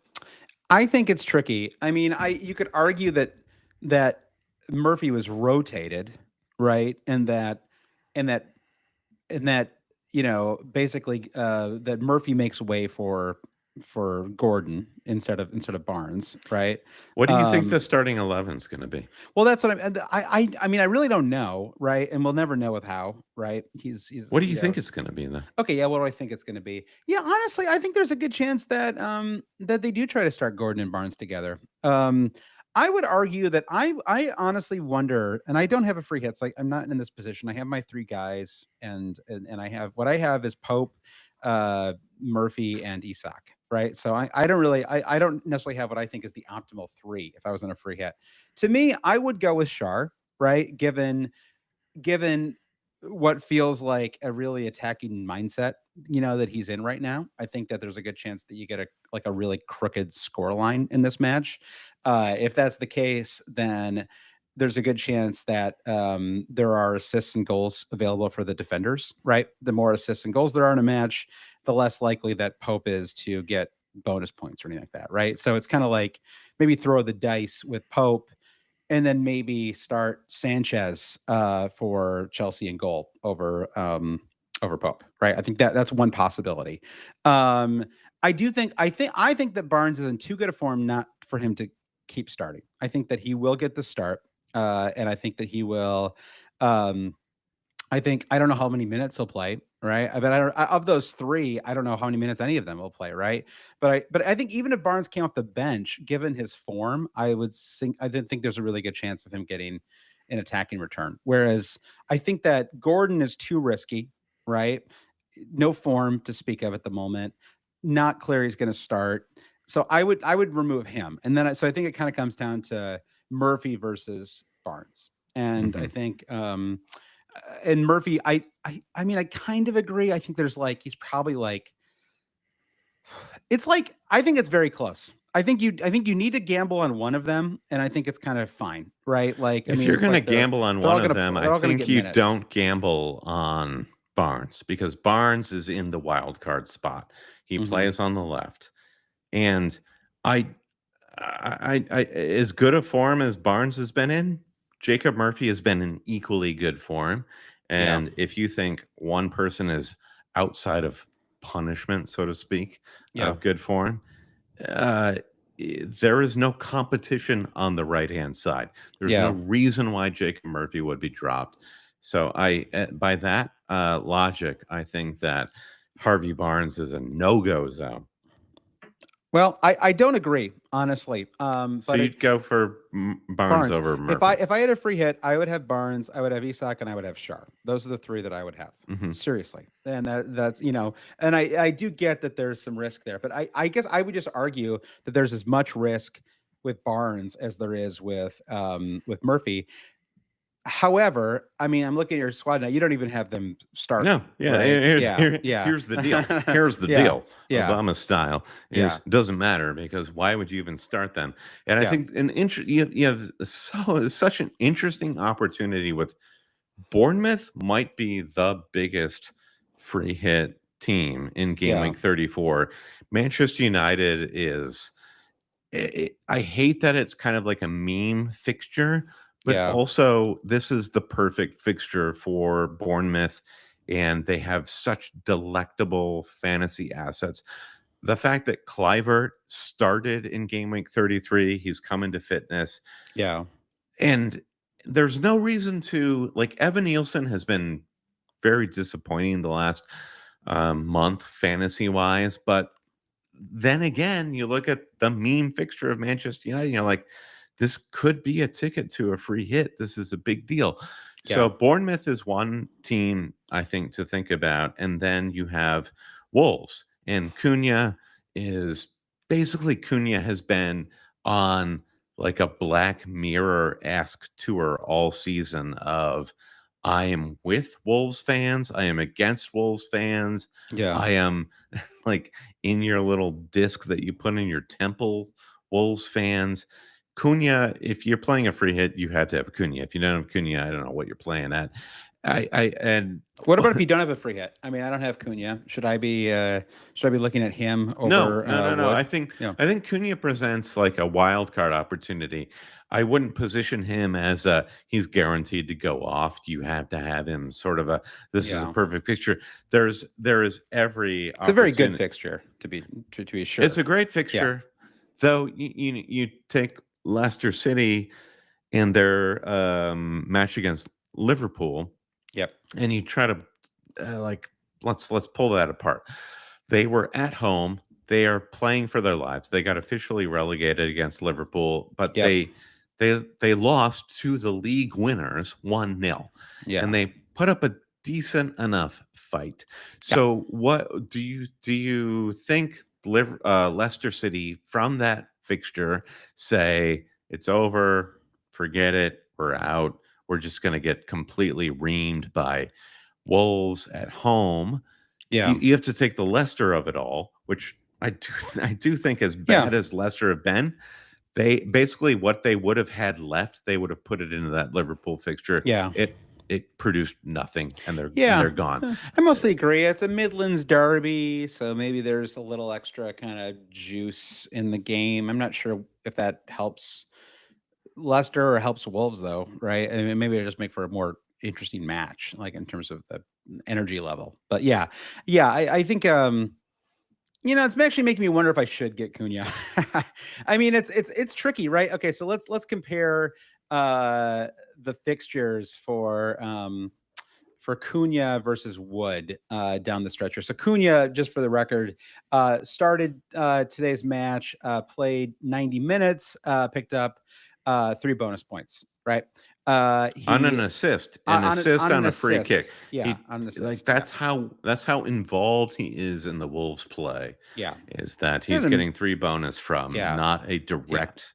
I think it's tricky. I mean, you could argue that Murphy was rotated, right? And that basically that Murphy makes way for Gordon instead of Barnes, right? What do you think the starting 11 is going to be? Well, that's what I mean, I really don't know, right? And we'll never know with Howe, right? He's What do you think it's going to be then? Okay, yeah, what do I think it's going to be? Yeah, honestly, I think there's a good chance that that they do try to start Gordon and Barnes together. I would argue that I honestly wonder, and I don't have a free hit, so I'm not in this position. I have my 3 guys, and I have is Pope, Murphy, and Isak, right? So I don't necessarily have what I think is the optimal 3 if I was in a free hit. To me, I would go with Shar, right? Given given what feels like a really attacking mindset, that he's in right now, I think that there's a good chance that you get a really crooked scoreline in this match. If that's the case, then there's a good chance that there are assists and goals available for the defenders, right? The more assists and goals there are in a match, the less likely that Pope is to get bonus points or anything like that, right? So it's kind of like maybe throw the dice with Pope and then maybe start Sanchez for Chelsea in goal over Pope, right? I think that's one possibility. I think that Barnes is in too good a form not for him to keep starting. I think that he will get the start, and I think that he will. I don't know how many minutes he'll play, right? Of those three, I don't know how many minutes any of them will play, right? But I think even if Barnes came off the bench, given his form, I didn't think there's a really good chance of him getting an attacking return. Whereas I think that Gordon is too risky, right? No form to speak of at the moment. Not clear he's going to start. So I would remove him. And then so I think it kind of comes down to Murphy versus Barnes. And I think and Murphy, I mean, I kind of agree. I think he's probably it's I think it's very close. I think you need to gamble on one of them, and I think it's kind of fine, right? If you're going to gamble on one of them, I think you don't gamble on Barnes, because Barnes is in the wild card spot. He plays on the left, and I as good a form as Barnes has been in, Jacob Murphy has been in equally good form. And if you think one person is outside of punishment, so to speak, of good form, there is no competition on the right-hand side. There's no reason why Jacob Murphy would be dropped. So by that logic, I think that Harvey Barnes is a no-go zone. Well, I don't agree, honestly. So you'd go for Barnes over Murphy. If I had a free hit, I would have Barnes, I would have Isak, and I would have Schär. Those are the three that I would have. Seriously. And that's, and I do get that there's some risk there, but I guess I would just argue that there's as much risk with Barnes as there is with Murphy. However, I mean, I'm looking at your squad now. You don't even have them start. No, here's the deal. Here's the deal. Obama style is doesn't matter, because why would you even start them? And I think you have such an interesting opportunity with Bournemouth. Might be the biggest free hit team in Gameweek 34. Manchester United is. I hate that it's kind of like a meme fixture. But also, this is the perfect fixture for Bournemouth, and they have such delectable fantasy assets. The fact that Kluivert started in Gameweek 33, he's come into fitness. And there's no reason to, Evan Nielsen has been very disappointing the last month fantasy-wise. But then again, you look at the meme fixture of Manchester United, you're like, this could be a ticket to a free hit. This is a big deal. So Bournemouth is one team, I think, to think about. And then you have Wolves. And Cunha has been on like a Black Mirror-esque tour all season of, I am with Wolves fans, I am against Wolves fans. I am like in your little disc that you put in your temple, Wolves fans. Cunha, if you're playing a free hit, you have to have Cunha. If you don't have Cunha, I don't know what you're playing at. And what about if you don't have a free hit? I mean, I don't have Cunha. Should I be looking at him over? No. I think Cunha presents like a wild card opportunity. I wouldn't position him as he's guaranteed to go off. You have to have him sort of this is a perfect fixture. There is every. It's a very good fixture to be sure. It's a great fixture, though. You take Leicester City in their match against Liverpool. And you try to let's pull that apart. They were at home. They are playing for their lives. They got officially relegated against Liverpool, but they lost to the league winners 1-0. And they put up a decent enough fight. So what do you think Leicester City from that fixture say it's over, forget it, we're out? we're just going to get completely reamed by Wolves at home. Yeah. You have to take the Leicester of it all, which I do think, as bad as Leicester have been, they basically, what they would have had left, they would have put it into that Liverpool fixture. Yeah. It produced nothing, and they're gone. I mostly agree. It's a Midlands derby, so maybe there's a little extra kind of juice in the game. I'm not sure if that helps Leicester or helps Wolves, though, right? I mean, maybe it just make for a more interesting match, like in terms of the energy level. But yeah, I think it's actually making me wonder if I should get Cunha. I mean, it's tricky, right? Okay, so let's compare the fixtures for Cunha versus Wood down the stretcher. So Cunha, just for the record, started today's match, played 90 minutes, picked up 3 bonus points, right? On an assist, on a free kick. Yeah, on an assist. Like that's how involved he is in the Wolves play. Yeah, is that he's getting 3 bonus from not a direct.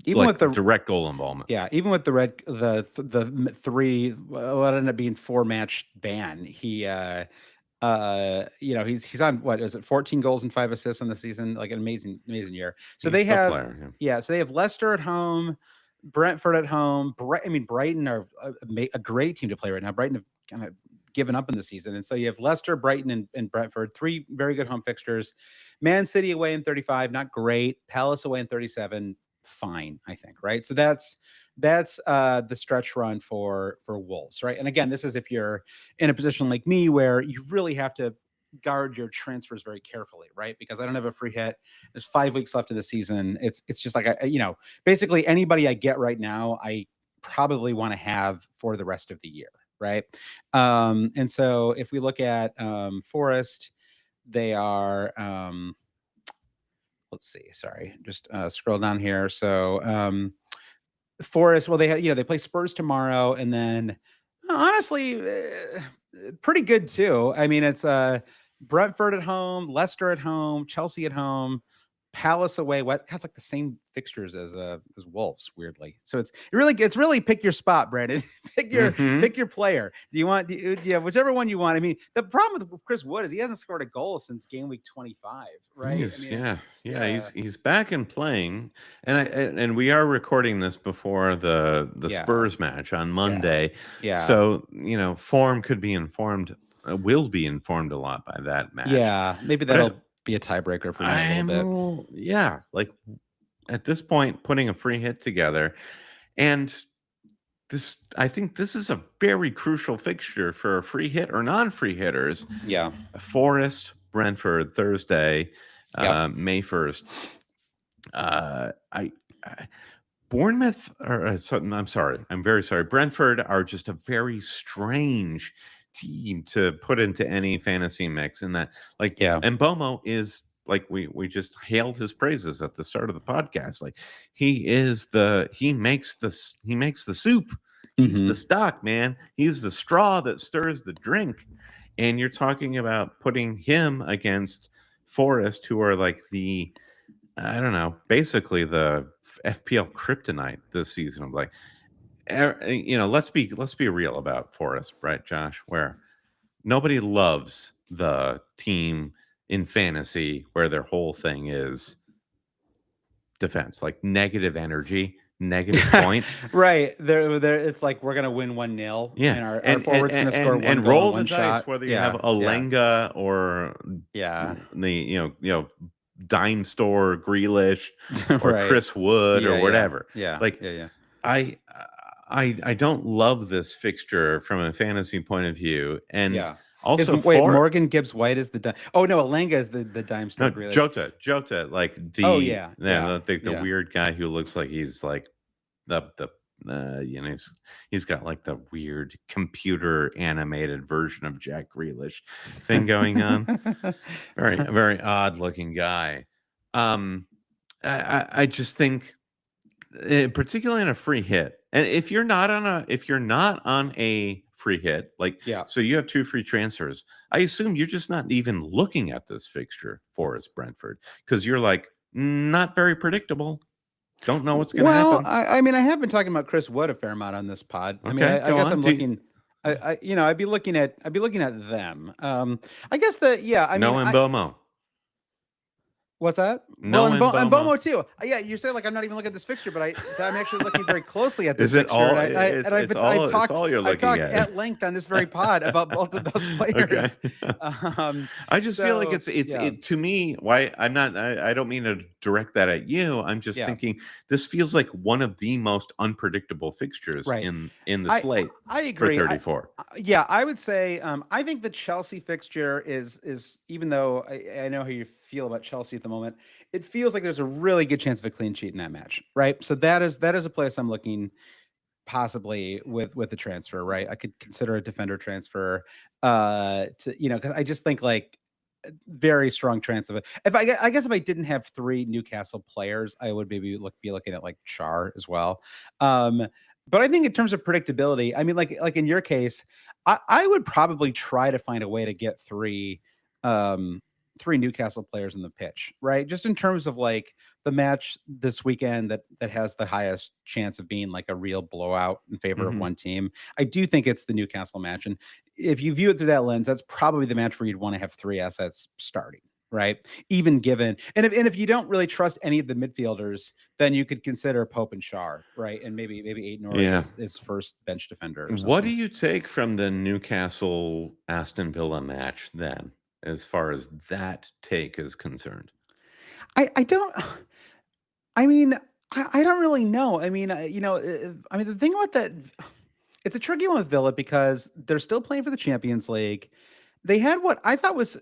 Even with the direct goal involvement. Yeah, even with the 3, what ended up being 4 match ban, he he's on, what is it, 14 goals and 5 assists on the season, like an amazing year. So they have so they have Leicester at home, Brentford at home. Brighton are a great team to play right now. Brighton have kind of given up in the season, and so you have Leicester, Brighton, and Brentford, 3 very good home fixtures. Man City away in 35, not great. Palace away in 37. Fine, I think, right? So that's the stretch run for Wolves, right? And again, this is if you're in a position like me where you really have to guard your transfers very carefully, right? Because I don't have a free hit. There's 5 weeks left of the season. It's just like basically anybody I get right now, I probably want to have for the rest of the year, right? And so if we look at Forest, they are let's see. Sorry, just scroll down here. So Forest, well, they play Spurs tomorrow, and then honestly, pretty good too. I mean, it's Brentford at home, Leicester at home, Chelsea at home, Palace away. It's like the same fixtures as Wolves, weirdly. So it's really pick your spot, Brandon. pick your player. Do you want whichever one you want? I mean, the problem with Chris Wood is he hasn't scored a goal since game week 25, right? He's back and playing, and we are recording this before the Spurs match on Monday. Yeah. So form could be informed, will be informed a lot by that match. Yeah, maybe that'll be a tiebreaker for me a little bit. Yeah, like at this point, putting a free hit together, and I think this is a very crucial fixture for free hit or non-free hitters. Yeah, Forest, Brentford, Thursday, May 1st. Bournemouth, I'm sorry, I'm very sorry. Brentford are just a very strange team to put into any fantasy mix, in that Mbeumo is, like, we just hailed his praises at the start of the podcast. Like, he makes the soup. He's the stock, man. He's the straw that stirs the drink. And you're talking about putting him against Forest, who are like basically the FPL kryptonite this season. I'm like, let's be real about Forest, right, Josh? Where nobody loves the team in fantasy where their whole thing is defense, like negative energy, negative points. Right. There. It's like we're gonna win 1-0. Yeah, and our forward's gonna score one and goal roll in one the dice, shot. whether you have Alenga or the dime store Grealish or Chris Wood or whatever. I don't love this fixture from a fantasy point of view. And also, Morgan Gibbs White is the dime. Oh no, Alenga is the dime store. No, Jota, like the weird guy who looks like he's like he's got like the weird computer animated version of Jack Grealish thing going on. Very, very odd looking guy. I just think, particularly in a free hit, and if you're not on a free hit, so you have 2 free transfers, I assume you're just not even looking at this fixture, Forest Brentford, because you're like, not very predictable. Don't know what's going to Well, happen. I mean, I have been talking about Chris Wood a fair amount on this pod. I mean, Okay, I go guess on. I'm looking. I'd be looking at them. I guess that, yeah. I No mean, Mbeumo. what's that? Well, No and Mbeumo. Bomo too. Yeah, you're saying like I'm not even looking at this fixture, but I'm actually looking very closely at this Is it fixture, all? and It's all you're I've looking talked at. at length on this very pod about both of those Okay. players. Um, I just feel like so yeah, it to me. Why I'm not. I don't mean to direct that at you. I'm just yeah, thinking this feels like one of the most unpredictable fixtures right. in the I slate I for agree. 34. Yeah, I would say I think the Chelsea fixture is, even though I know how you feel about Chelsea at the moment, it feels like there's a really good chance of a clean sheet in that match, right? So that is a place I'm looking possibly with the transfer, right? I could consider a defender transfer, to, because I just think like very strong chance of it. I guess if I didn't have three Newcastle players, I would maybe be looking at like Char as well. Um, but I think in terms of predictability, I mean, like in your case, I would probably try to find a way to get um, three Newcastle players in the pitch, right? Just in terms of like the match this weekend that has the highest chance of being like a real blowout in favor of Hmm. one team. I do think it's the Newcastle match, and if you view it through that lens, that's probably the match where you'd want to have three assets starting, right? Even given, and if you don't really trust any of the midfielders, then you could consider Pope and Char, right? And maybe Aiden Nori Yeah. is first bench defender or What do something. you take from the Newcastle Aston Villa match then, as far as that take is concerned? I don't. I mean, I don't really know. I mean, I mean, the thing about that, it's a tricky one with Villa because they're still playing for the Champions League. They had what I thought was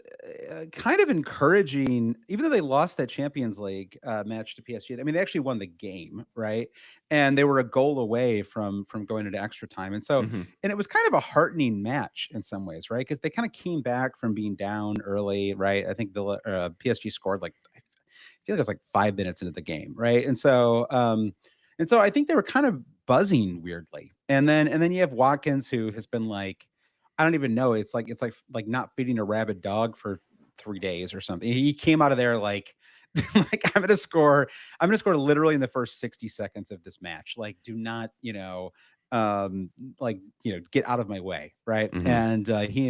kind of encouraging, even though they lost that Champions League match to PSG. I mean, they actually won the game, right? And they were a goal away from going into extra time, Hmm. and it was kind of a heartening match in some ways, right? Because they kind of came back from being down early, right? I think PSG scored like I feel like it was like 5 minutes into the game, right? And so I think they were kind of buzzing weirdly, and then you have Watkins, who has been like, I don't even know. It's like not feeding a rabid dog for 3 days or something. He came out of there like, like I'm gonna score. I'm gonna score literally in the first 60 seconds of this match. Like, do not, um, get out of my way, right? Hmm. And he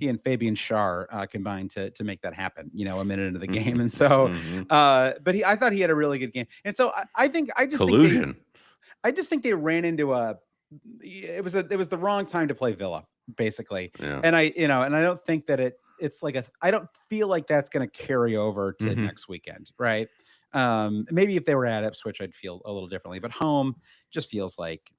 and Fabian Schär combined to make that happen. A minute into the game, Hmm. and so, Hmm. but I thought he had a really good game, and so I think Collusion. I just think they ran into it was the wrong time to play Villa, basically. Yeah. And I don't think that it's like I don't feel like that's going to carry over to Hmm. next weekend, right? Maybe if they were at Ipswich, I'd feel a little differently, but home just feels like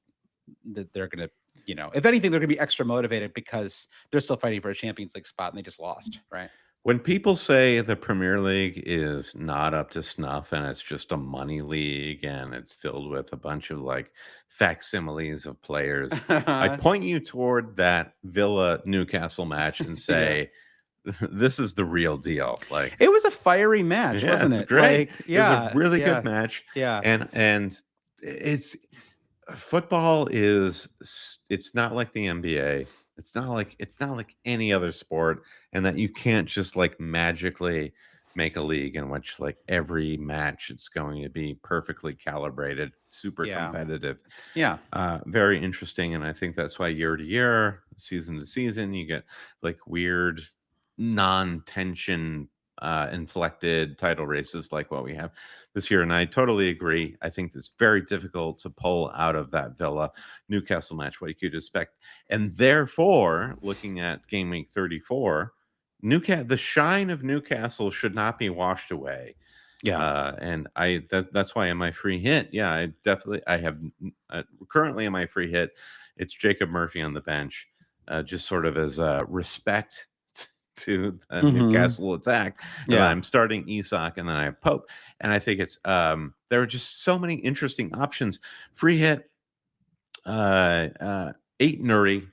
that they're going to, if anything, they're going to be extra motivated because they're still fighting for a Champions League spot and they just lost, right? When people say the Premier League is not up to snuff and it's just a money league and it's filled with a bunch of like facsimiles of players, I point you toward that Villa Newcastle match and Yeah. say, this is the real deal. Like, It was a fiery match, yeah, wasn't it's it? great. Like, It was a yeah, really good yeah, match, yeah, and it's football is it's not like the NBA. It's not like any other sport, and that you can't just like magically make a league in which like every match it's going to be perfectly calibrated, super yeah. competitive. Yeah. Very interesting, and I think that's why year to year, season to season, you get like weird non-tension inflected title races like what we have this year. And I totally agree. I think it's very difficult to pull out of that Villa Newcastle match what you could expect. And therefore, looking at game week 34, the shine of Newcastle should not be washed away. Yeah. And that's why in my free hit, yeah, I have currently in my free hit, it's Jacob Murphy on the bench, just sort of as respect to the Mhm. Newcastle attack. And then Yeah. I'm starting Isak, and then I have Pope, and I think it's there are just so many interesting options. Free hit, eight Nuri,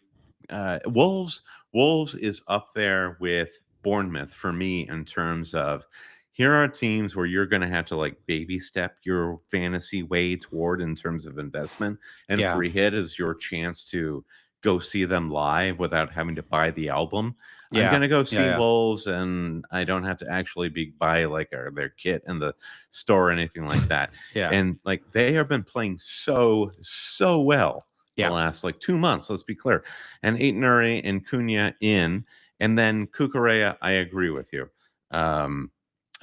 Wolves is up there with Bournemouth for me in terms of here are teams where you're going to have to like baby step your fantasy way toward in terms of investment, and Yeah. free hit is your chance to go see them live without having to buy the album. I'm Yeah. gonna go see Yeah. Wolves, and I don't have to actually buy like their kit in the store or anything like that. Yeah. And like they have been playing so well the Yeah. last like 2 months. Let's be clear. And Aït-Nouri and Cunha in, and then Cucurella. I agree with you.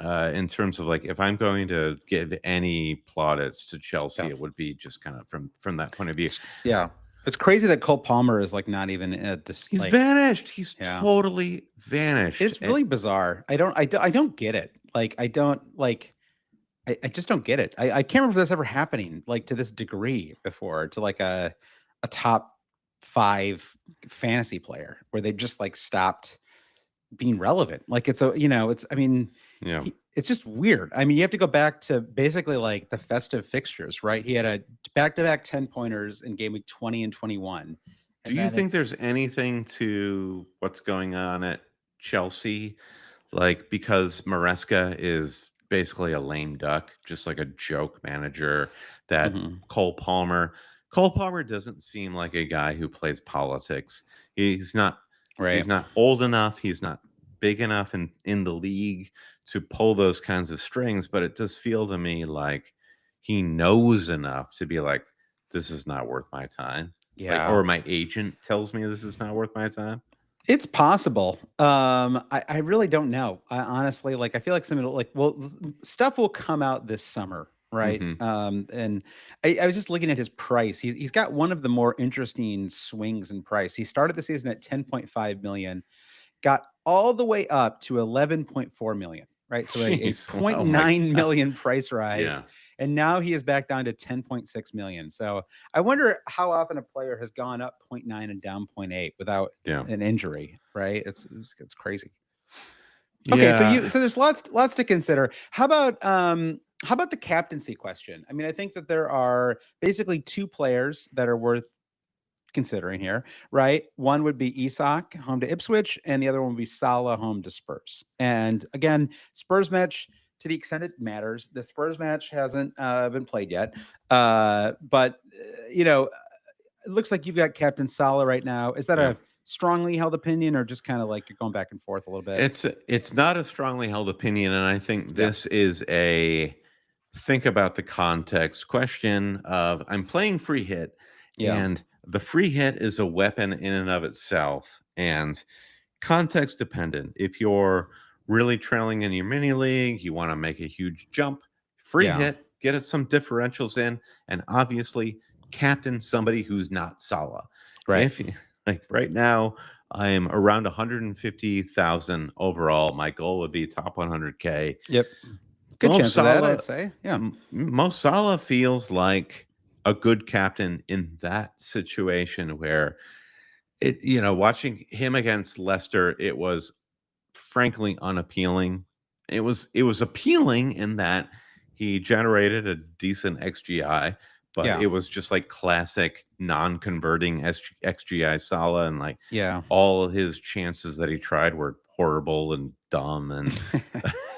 In terms of like, if I'm going to give any plaudits to Chelsea, Yeah. it would be just kind of from that point of view. Yeah. It's crazy that Cole Palmer is like not even He's vanished. He's Yeah. totally vanished. It's really bizarre. I don't get it. Like I don't like I just don't get it. I can't remember this ever happening like to this degree before, to like a top 5 fantasy player where they just like stopped being relevant. Like it's I mean, Yeah. it's just weird. I mean, you have to go back to basically like the festive fixtures, right? He had a back-to-back 10-pointers in game week 20 and 21. Do you think there's anything to what's going on at Chelsea? Like, because Maresca is basically a lame duck, just like a joke manager, that Cole Palmer doesn't seem like a guy who plays politics. He's not Right. He's not old enough. He's not big enough in the league to pull those kinds of strings, but it does feel to me like he knows enough to be like, this is not worth my time. Yeah. Like, or my agent tells me this is not worth my time. It's possible. I really don't know. I honestly, like, I feel like some like, well, stuff will come out this summer, right? And I was just looking at his price. He's got one of the more interesting swings in price. He started the season at 10.5 million, got all the way up to 11.4 million, right? So a 0.9 million price rise. Yeah. And now he is back down to 10.6 million. So I wonder how often a player has gone up 0.9 and down 0.8 without an injury, right? It's crazy. Okay, so there's lots to consider. How about the captaincy question? I mean, I think that there are basically 2 players that are worth considering here, right? One would be Isak home to Ipswich, and the other one would be Salah home to Spurs. And again, Spurs match, to the extent it matters, the Spurs match hasn't been played yet. But it looks like you've got Captain Salah right now. Is that a strongly held opinion, or just kind of like you're going back and forth a little bit? It's not a strongly held opinion, and I think this is a think about the context question of, I'm playing free hit, and the free hit is a weapon in and of itself, and context dependent. If you're really trailing in your mini league, you want to make a huge jump, free hit, get it some differentials in, and obviously captain somebody who's not Salah. Right. If you, like right now, I am around 150,000 overall. My goal would be top 100K. Yep. Good chance of that, I'd say. Yeah. Mo Salah feels like a good captain in that situation where watching him against Leicester, it was frankly unappealing. It was appealing in that he generated a decent XGI, but it was just like classic non-converting XGI Salah, and like all his chances that he tried were horrible and dumb and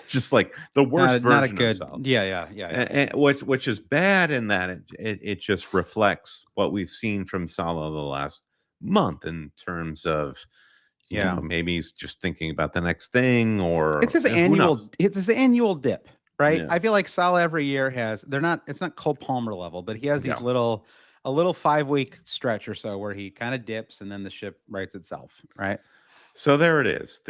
just like the worst version not a good, of Salah. And which is bad in that it just reflects what we've seen from Salah the last month in terms of maybe he's just thinking about the next thing, or it's his annual dip, right? I feel like Salah every year it's not Cole Palmer level, but he has these little 5-week stretch or so where he kind of dips and then the ship rights itself, right? So there it is.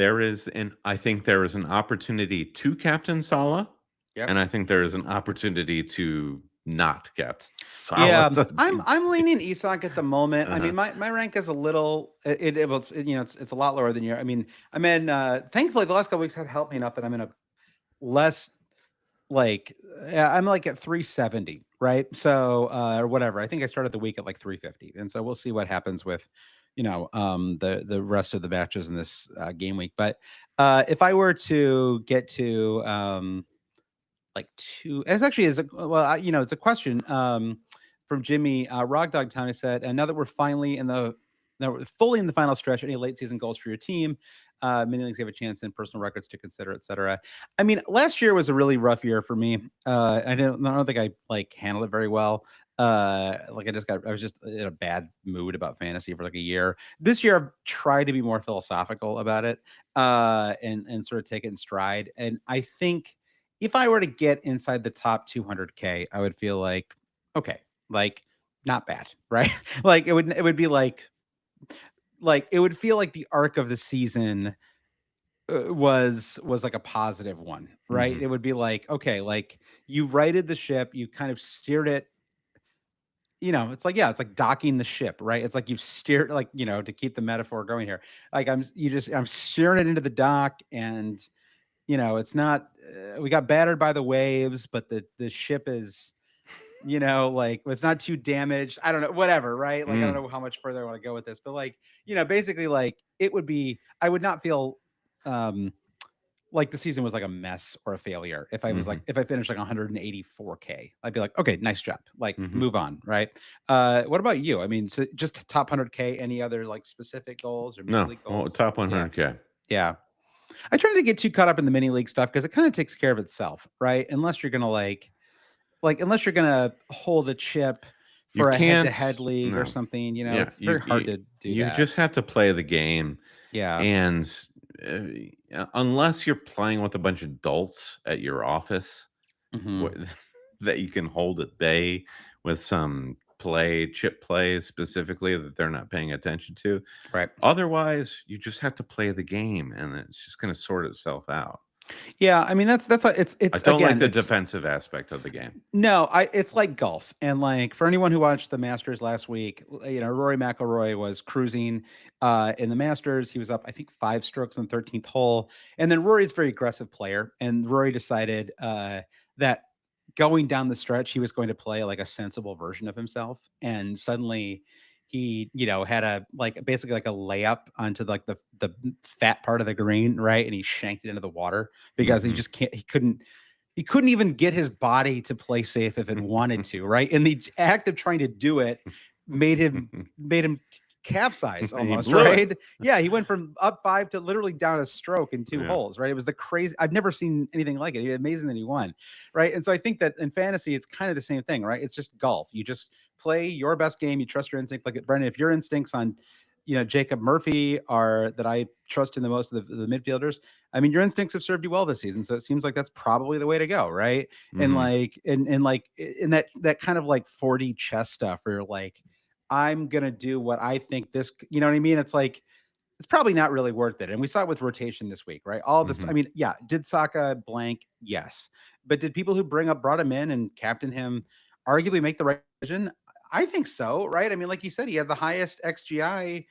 I think there is an opportunity to captain Salah, and I think there is an opportunity to not get Salah. Yeah, I'm leaning Isak at the moment. I mean, my rank is a little it's a lot lower than yours. I mean, I'm in thankfully the last couple weeks have helped me enough that I'm in a less like I'm like at 370, right? So or whatever. I think I started the week at like 350, and so we'll see what happens with the rest of the matches in this game week. But if I were to get to it's a question from Jimmy Rogdog Town, who said, and now that we're fully in the final stretch, any late season goals for your team? Mini leagues have a chance in personal records to consider, etc. I mean, last year was a really rough year for me. I don't think I like handled it very well. Like I was just in a bad mood about fantasy for like a year. This year I've tried to be more philosophical about it, and sort of take it in stride. And I think if I were to get inside the top 200K, I would feel like, okay, like not bad, right? Like it would be like it would feel like the arc of the season was like a positive one, right? Mhm. It would be like, okay, like you righted the ship, you kind of steered it. It's like, yeah, it's like docking the ship, right? It's like you've steered, like, to keep the metaphor going here. Like I'm steering it into the dock, and it's not. We got battered by the waves, but the ship is, like it's not too damaged. I don't know, whatever, right? Like I don't Mm. know how much further I want to go with this, but like, basically like it would be, I would not feel like the season was like a mess or a failure if I was like, Mhm. if I finished like 184K. I'd be like, okay, nice job. Like Mhm. move on, right? What about you? I mean, so just top 100K, any other like specific goals or mini No. league Well, goals? top Yeah. 100K. Yeah. I try not to get too caught up in the mini league stuff because it kind of takes care of itself, right? Unless you're gonna unless you're gonna hold a chip You for a can't. head-to-head league or No. something, Yeah. it's You very hard you to do you that. just have to play the game, Yeah. and unless you're playing with a bunch of adults at your office, Hmm. wh- that you can hold at bay with some chip plays specifically that they're not paying attention to. Right. Otherwise, you just have to play the game, and it's just going to sort itself out. Yeah. I mean, it's I it's don't like again, the it's defensive aspect of the game. no, it's like golf. And like for anyone who watched the Masters last week, Rory McIlroy was cruising in the Masters. He was up, I think, 5 strokes on the 13th hole. And then Rory's a very aggressive player. And Rory decided that going down the stretch, he was going to play like a sensible version of himself. And suddenly he, had a like basically like a layup onto like the fat part of the green, right? And he shanked it into the water because he Mhm. just can't, he couldn't even get his body to play safe if it wanted to, right? And the act of trying to do it made him capsize He almost, blew it. right? Yeah, he went from up 5 to literally down a stroke in 2 Yeah. holes, right? It was the crazy. I've never seen anything like it. Amazing that he won, right? And so I think that in fantasy, it's kind of the same thing, right? It's just golf. You just play your best game. You trust your instinct. Like Brendan, if your instincts on, Jacob Murphy are that I trust in the most of the midfielders. I mean, your instincts have served you well this season, so it seems like that's probably the way to go, right? And Mhm. like, and like, in that kind of like 40 chess stuff, where you're like, I'm gonna do what I think this, you know what I mean? It's like it's probably not really worth it. And we saw it with rotation this week, right? All this, I Mhm. mean, yeah, did Saka blank? Yes, but did people who brought him in and captain him arguably make the right decision? I think so, right? I mean, like you said, he had the highest XGI,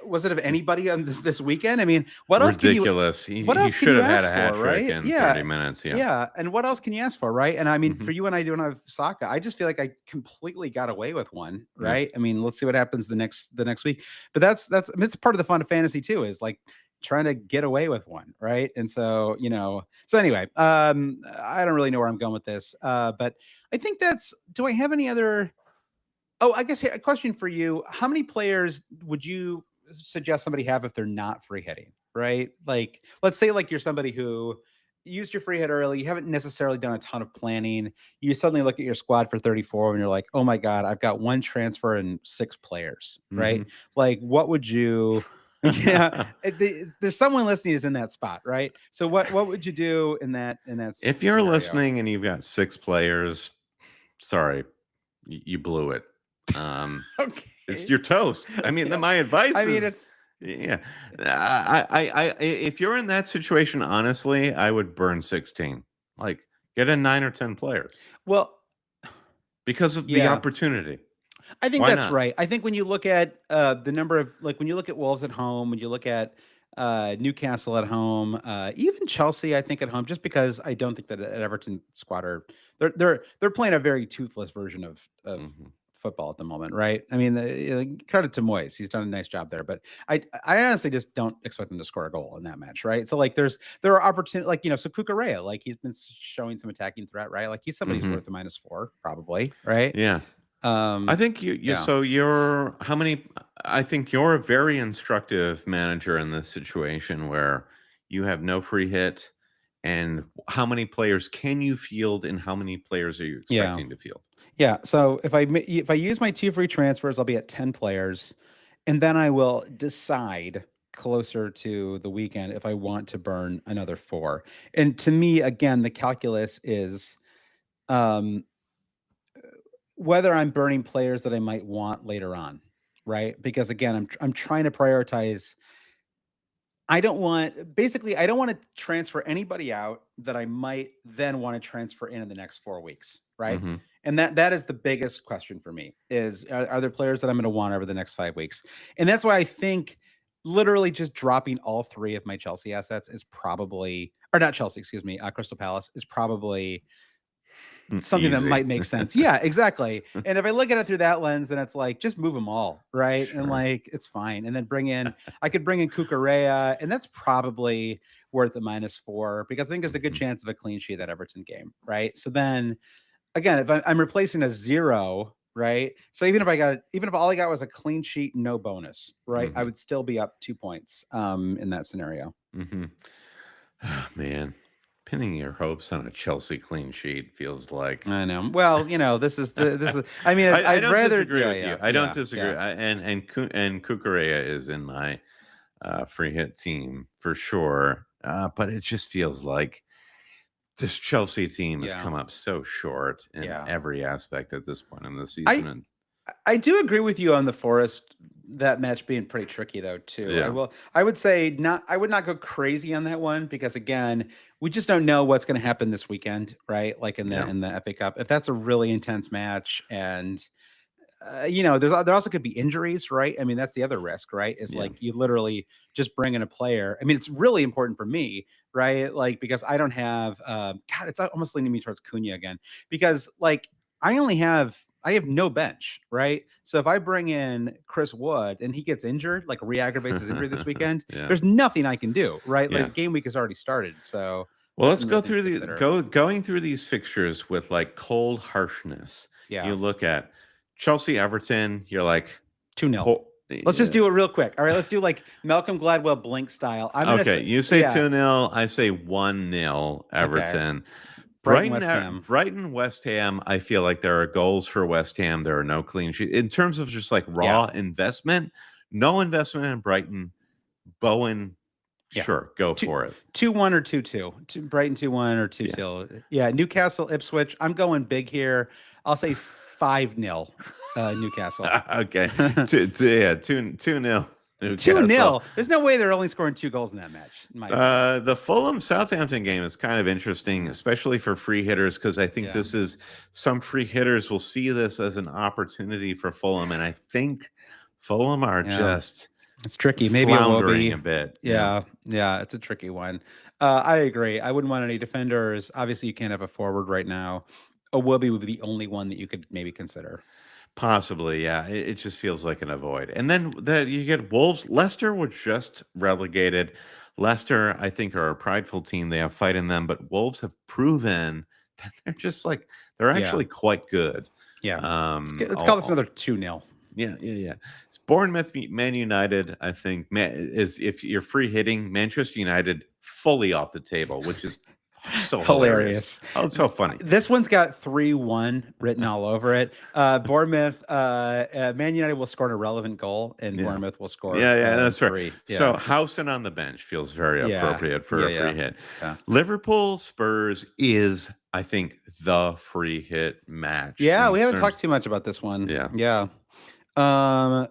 was it, of anybody on this weekend? I mean, Ridiculous. what He else can should you have had ask a hat for, trick right? in Yeah. 30 minutes. Yeah. Yeah. And what else can you ask for, right? And I mean, for Mhm. you and I don't have Saka. I just feel like I completely got away with one, Yeah. right? I mean, let's see what happens the next week. But that's I mean, it's part of the fun of fantasy too, is like trying to get away with one, right? And so, so anyway, I don't really know where I'm going with this. But I think do I have any other. Oh, I guess here, a question for you. How many players would you suggest somebody have if they're not free hitting, right? Like, let's say like you're somebody who used your free hit early, you haven't necessarily done a ton of planning. You suddenly look at your squad for 34 and you're like, "Oh my god, I've got one transfer and 6 players," right? Mhm. Like, what would you yeah, there's someone listening who's in that spot, right? So what would you do in that If you're scenario? listening and you've got 6 players, sorry, you blew it. Um, it's Okay. your toast. I mean, Yeah. my advice I mean, is, yeah. If you're in that situation, honestly, I would burn 16. Like, get in 9 or 10 players well, because of the yeah, opportunity. I think Why that's not? right. I think when you look at the number of, like, when you look at Wolves at home, when you look at Newcastle at home, even Chelsea, I think at home, just because I don't think that at Everton squad are they're playing a very toothless version of Mhm. football at the moment, right? I mean, credit to Moyes, he's done a nice job there, but I honestly just don't expect them to score a goal in that match, right? So like, there are opportunities, like, so Kukurea, like he's been showing some attacking threat, right? Like he's somebody's Mhm. worth a -4, probably, right? Yeah. I think you Yeah. so you're how many I think you're a very instructive manager in this situation where you have no free hit, and how many players can you field, and how many players are you Yeah. expecting to field? Yeah. So if I use my 2 free transfers, I'll be at 10 players, and then I will decide closer to the weekend if I want to burn another 4. And to me, again, the calculus is um whether I'm burning players that I might want later on, right? Because again, I'm trying to prioritize. I don't want to transfer anybody out that I might then want to transfer in the next 4 weeks, right? Mm-hmm. And that is the biggest question for me is are there players that I'm going to want over the next 5 weeks? And that's why I think literally just dropping all 3 of my Chelsea assets is probably, or not Chelsea, excuse me, Crystal Palace is probably something that Easy. might make sense. Yeah, exactly. And if I look at it through that lens, then it's like just move them all, right? Sure. And like it's fine. And then I could bring in Cucurella, and that's probably worth a -4 because I think there's a good chance of a clean sheet that Everton game, right? So then again, if I'm replacing a 0, right? So even if all I got was a clean sheet, no bonus, right? I would still be up 2 points in that scenario. Oh, man. Pinning your hopes on a Chelsea clean sheet feels like. I know. Well, this is. I mean, I I'd don't rather disagree with you. I don't disagree. Yeah. And Cucurella is in my free hit team for sure. But it just feels like this Chelsea team has come up so short in every aspect at this point in the season. I do agree with you on the Forest, that match being pretty tricky though too. Yeah. I would say I would not go crazy on that one because again, we just don't know what's going to happen this weekend, right? Like in the FA Cup. If that's a really intense match and there also could be injuries, right? I mean, that's the other risk, right? Is like you literally just bring in a player. I mean, it's really important for me, right? Like because I don't have God, it's almost leaning me towards Cunha again because like I have no bench, right? So if I bring in Chris Wood and he gets injured, like re-aggravates his injury this weekend, there's nothing I can do, right? Like the game week has already started. So well, let's go through going through these fixtures with like cold harshness. Yeah. You look at Chelsea Everton, you're like 2-0. Let's just do it real quick. All right, let's do like Malcolm Gladwell Blink style. You say 2-0, I say 1-0 Everton. Okay. Brighton, West Ham. I feel like there are goals for West Ham. There are no clean sheets. In terms of just like raw investment, no investment in Brighton. Bowen, sure, go for it. 2-1 or 2-2. Brighton 2-1 or 2-2. Yeah, Newcastle, Ipswich. I'm going big here. I'll say 5-0 Newcastle. Okay. 2-0. 2-0. There's no way they're only scoring 2 goals in that match. The Fulham Southampton game is kind of interesting, especially for free hitters, because I think this is some free hitters will see this as an opportunity for Fulham, and I think Fulham are just it's tricky. Maybe it will be a bit. Yeah, it's a tricky one. I agree. I wouldn't want any defenders. Obviously, you can't have a forward right now. Iwobi would be the only one that you could maybe consider. Possibly, yeah. It just feels like an avoid. And then you get Wolves. Leicester were just relegated. Leicester, I think, are a prideful team. They have fight in them, but Wolves have proven that they're actually quite good. Yeah. Let's call this another 2-0. Yeah. It's Bournemouth, Man United. I think is if you're free hitting, Manchester United fully off the table, which is so hilarious. Oh, it's so funny. This one's got 3-1 written all over it. Bournemouth, Man United will score an irrelevant goal, and Bournemouth will score. That's 3. right. So Housen on the bench feels very appropriate for a free hit. Yeah. Liverpool Spurs is, I think, the free hit match. Yeah, we haven't talked too much about this one. Yeah. I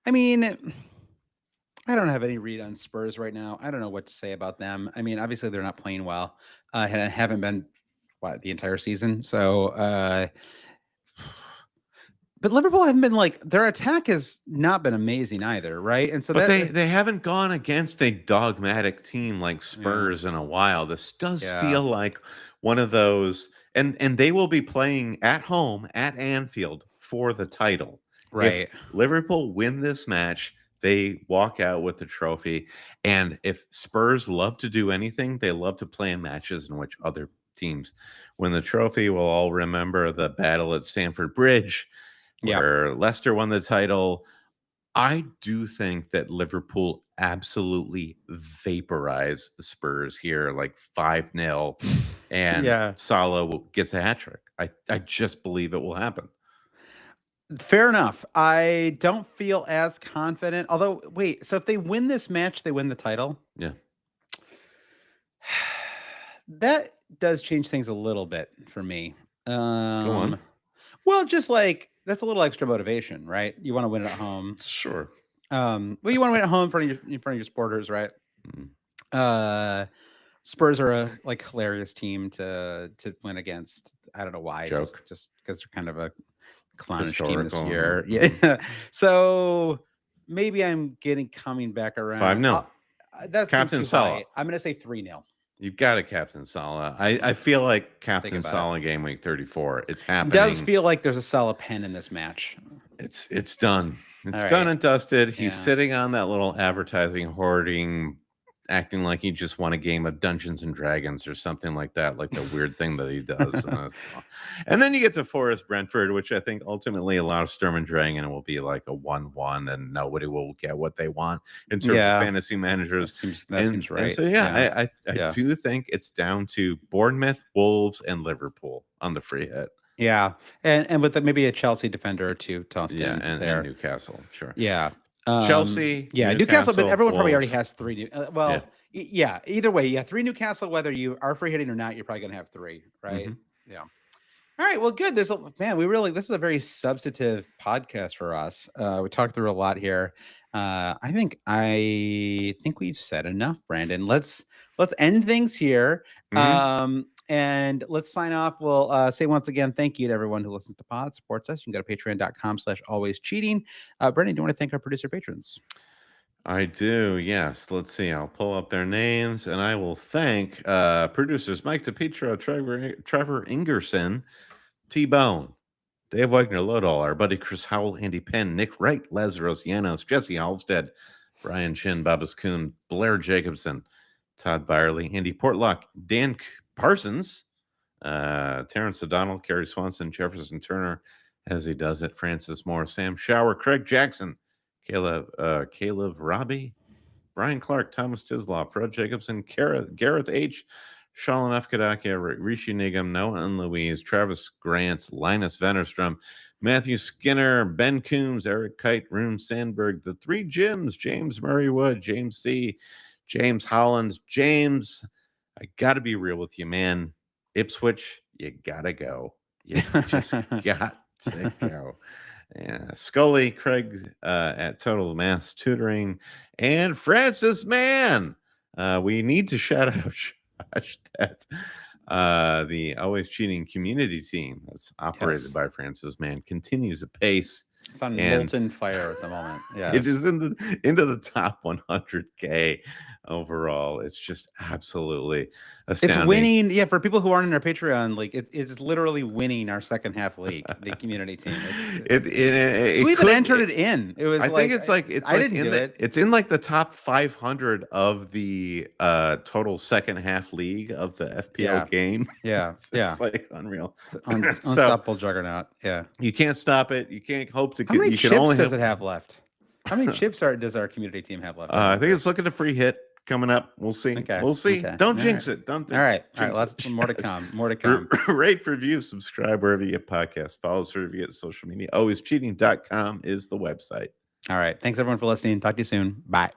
mean, I don't have any read on Spurs right now. I don't know what to say about them. I mean, obviously they're not playing well. Haven't been the entire season. So, but Liverpool haven't been their attack has not been amazing either, right? And so they haven't gone against a dogmatic team like Spurs in a while. This does feel like one of those, and they will be playing at home at Anfield for the title. Right. If Liverpool win this match, they walk out with the trophy. And if Spurs love to do anything, they love to play in matches in which other teams win the trophy. We'll all remember the battle at Stamford Bridge where Leicester won the title. I do think that Liverpool absolutely vaporized the Spurs here, like 5-0, and Yeah. Salah gets a hat trick. I just believe it will happen. Fair enough. I don't feel as confident. Although, wait, so if they win this match, they win the title? Yeah. That does change things a little bit for me. Go on. Well, just like that's a little extra motivation, right? You want to win it at home. Sure. Well, you want to win at home in front of your supporters, right? Mm. Spurs are a like hilarious team to win against. I don't know why. Joke. Just because they're kind of a clownish team this Historical. year. Yeah. So maybe I'm coming back around. 5-0. That's Captain too Salah. high. I'm gonna say 3-0. You've got to Captain Salah. I feel like Captain Salah game week 34. It's happening. It does feel like there's a Salah pen in this match. It's done. It's All done right. and dusted. He's sitting on that little advertising hoarding, acting like he just won a game of Dungeons and Dragons or something like that, like the weird thing that he does. And then you get to Forest Brentford, which I think ultimately a lot of Sturm and Drang will be like a 1-1, and nobody will get what they want in terms of fantasy managers. That seems right. And so I do think it's down to Bournemouth, Wolves, and Liverpool on the free hit. Yeah, and with maybe a Chelsea defender or two tossed in and there. And Newcastle, sure. Yeah. Chelsea, Newcastle, but everyone probably already Wolves. has 3 new. Either way, 3 Newcastle, whether you are free hitting or not, you're probably gonna have 3, right? Mm-hmm. Yeah. All right, well, good. This is a very substantive podcast for us. We talked through a lot here. I think we've said enough, Brandon. Let's end things here. Mm-hmm. And let's sign off. We'll say once again, thank you to everyone who listens to pod, supports us. You can go to patreon.com/alwayscheating. Brandon, do you want to thank our producer patrons? I do, yes. Let's see. I'll pull up their names, and I will thank producers Mike DePietro, Trevor Ingerson, T-Bone, Dave Wagner, Lodall, our buddy Chris Howell, Andy Penn, Nick Wright, Lazarus Llanos, Jesse Halstead, Brian Chin, Babas Kuhn, Blair Jacobson, Todd Byerly, Andy Portlock, Dan Parsons, Terrence O'Donnell, Kerry Swanson, Jefferson Turner, as he does it, Francis Moore, Sam Shower, Craig Jackson, Caleb Robbie, Brian Clark, Thomas Tisloff, Fred Jacobson, Gareth H., Shalin Afkadakia, Rishi Nigam, Noah and Louise, Travis Grant, Linus Vennerstrom, Matthew Skinner, Ben Coombs, Eric Kite, Rune Sandberg, the 3 Jims, James Murray Wood, James C., James Holland, James. I got to be real with you, man. Ipswich, you got to go. You just got to go. Yeah, Scully, Craig at Total Mass Tutoring, and Francis Mann. We need to shout out Josh, that the Always Cheating community team that's operated by Francis Mann continues apace. It's on molten fire at the moment. Yeah, it is into the top 100K overall. It's just absolutely astounding. It's winning. Yeah, for people who aren't in our Patreon, like it's literally winning our second half league, the community team. We even entered it in. It was. I think it's like it's. I like didn't do it. It's in like the top 500 of the total second half league of the FPL game. Yeah, it's like unreal. It's unstoppable juggernaut. Yeah, you can't stop it. You can't hope to. How many chips does it have left? How many chips does our community team have left? I think it's looking at a free hit coming up. We'll see. Okay. We'll see. Okay. Don't jinx it. Don't. All right. More to come. More to come. Rate, review, subscribe wherever you get podcasts. Follow us wherever you get social media. Alwayscheating.com is the website. All right. Thanks everyone for listening. Talk to you soon. Bye.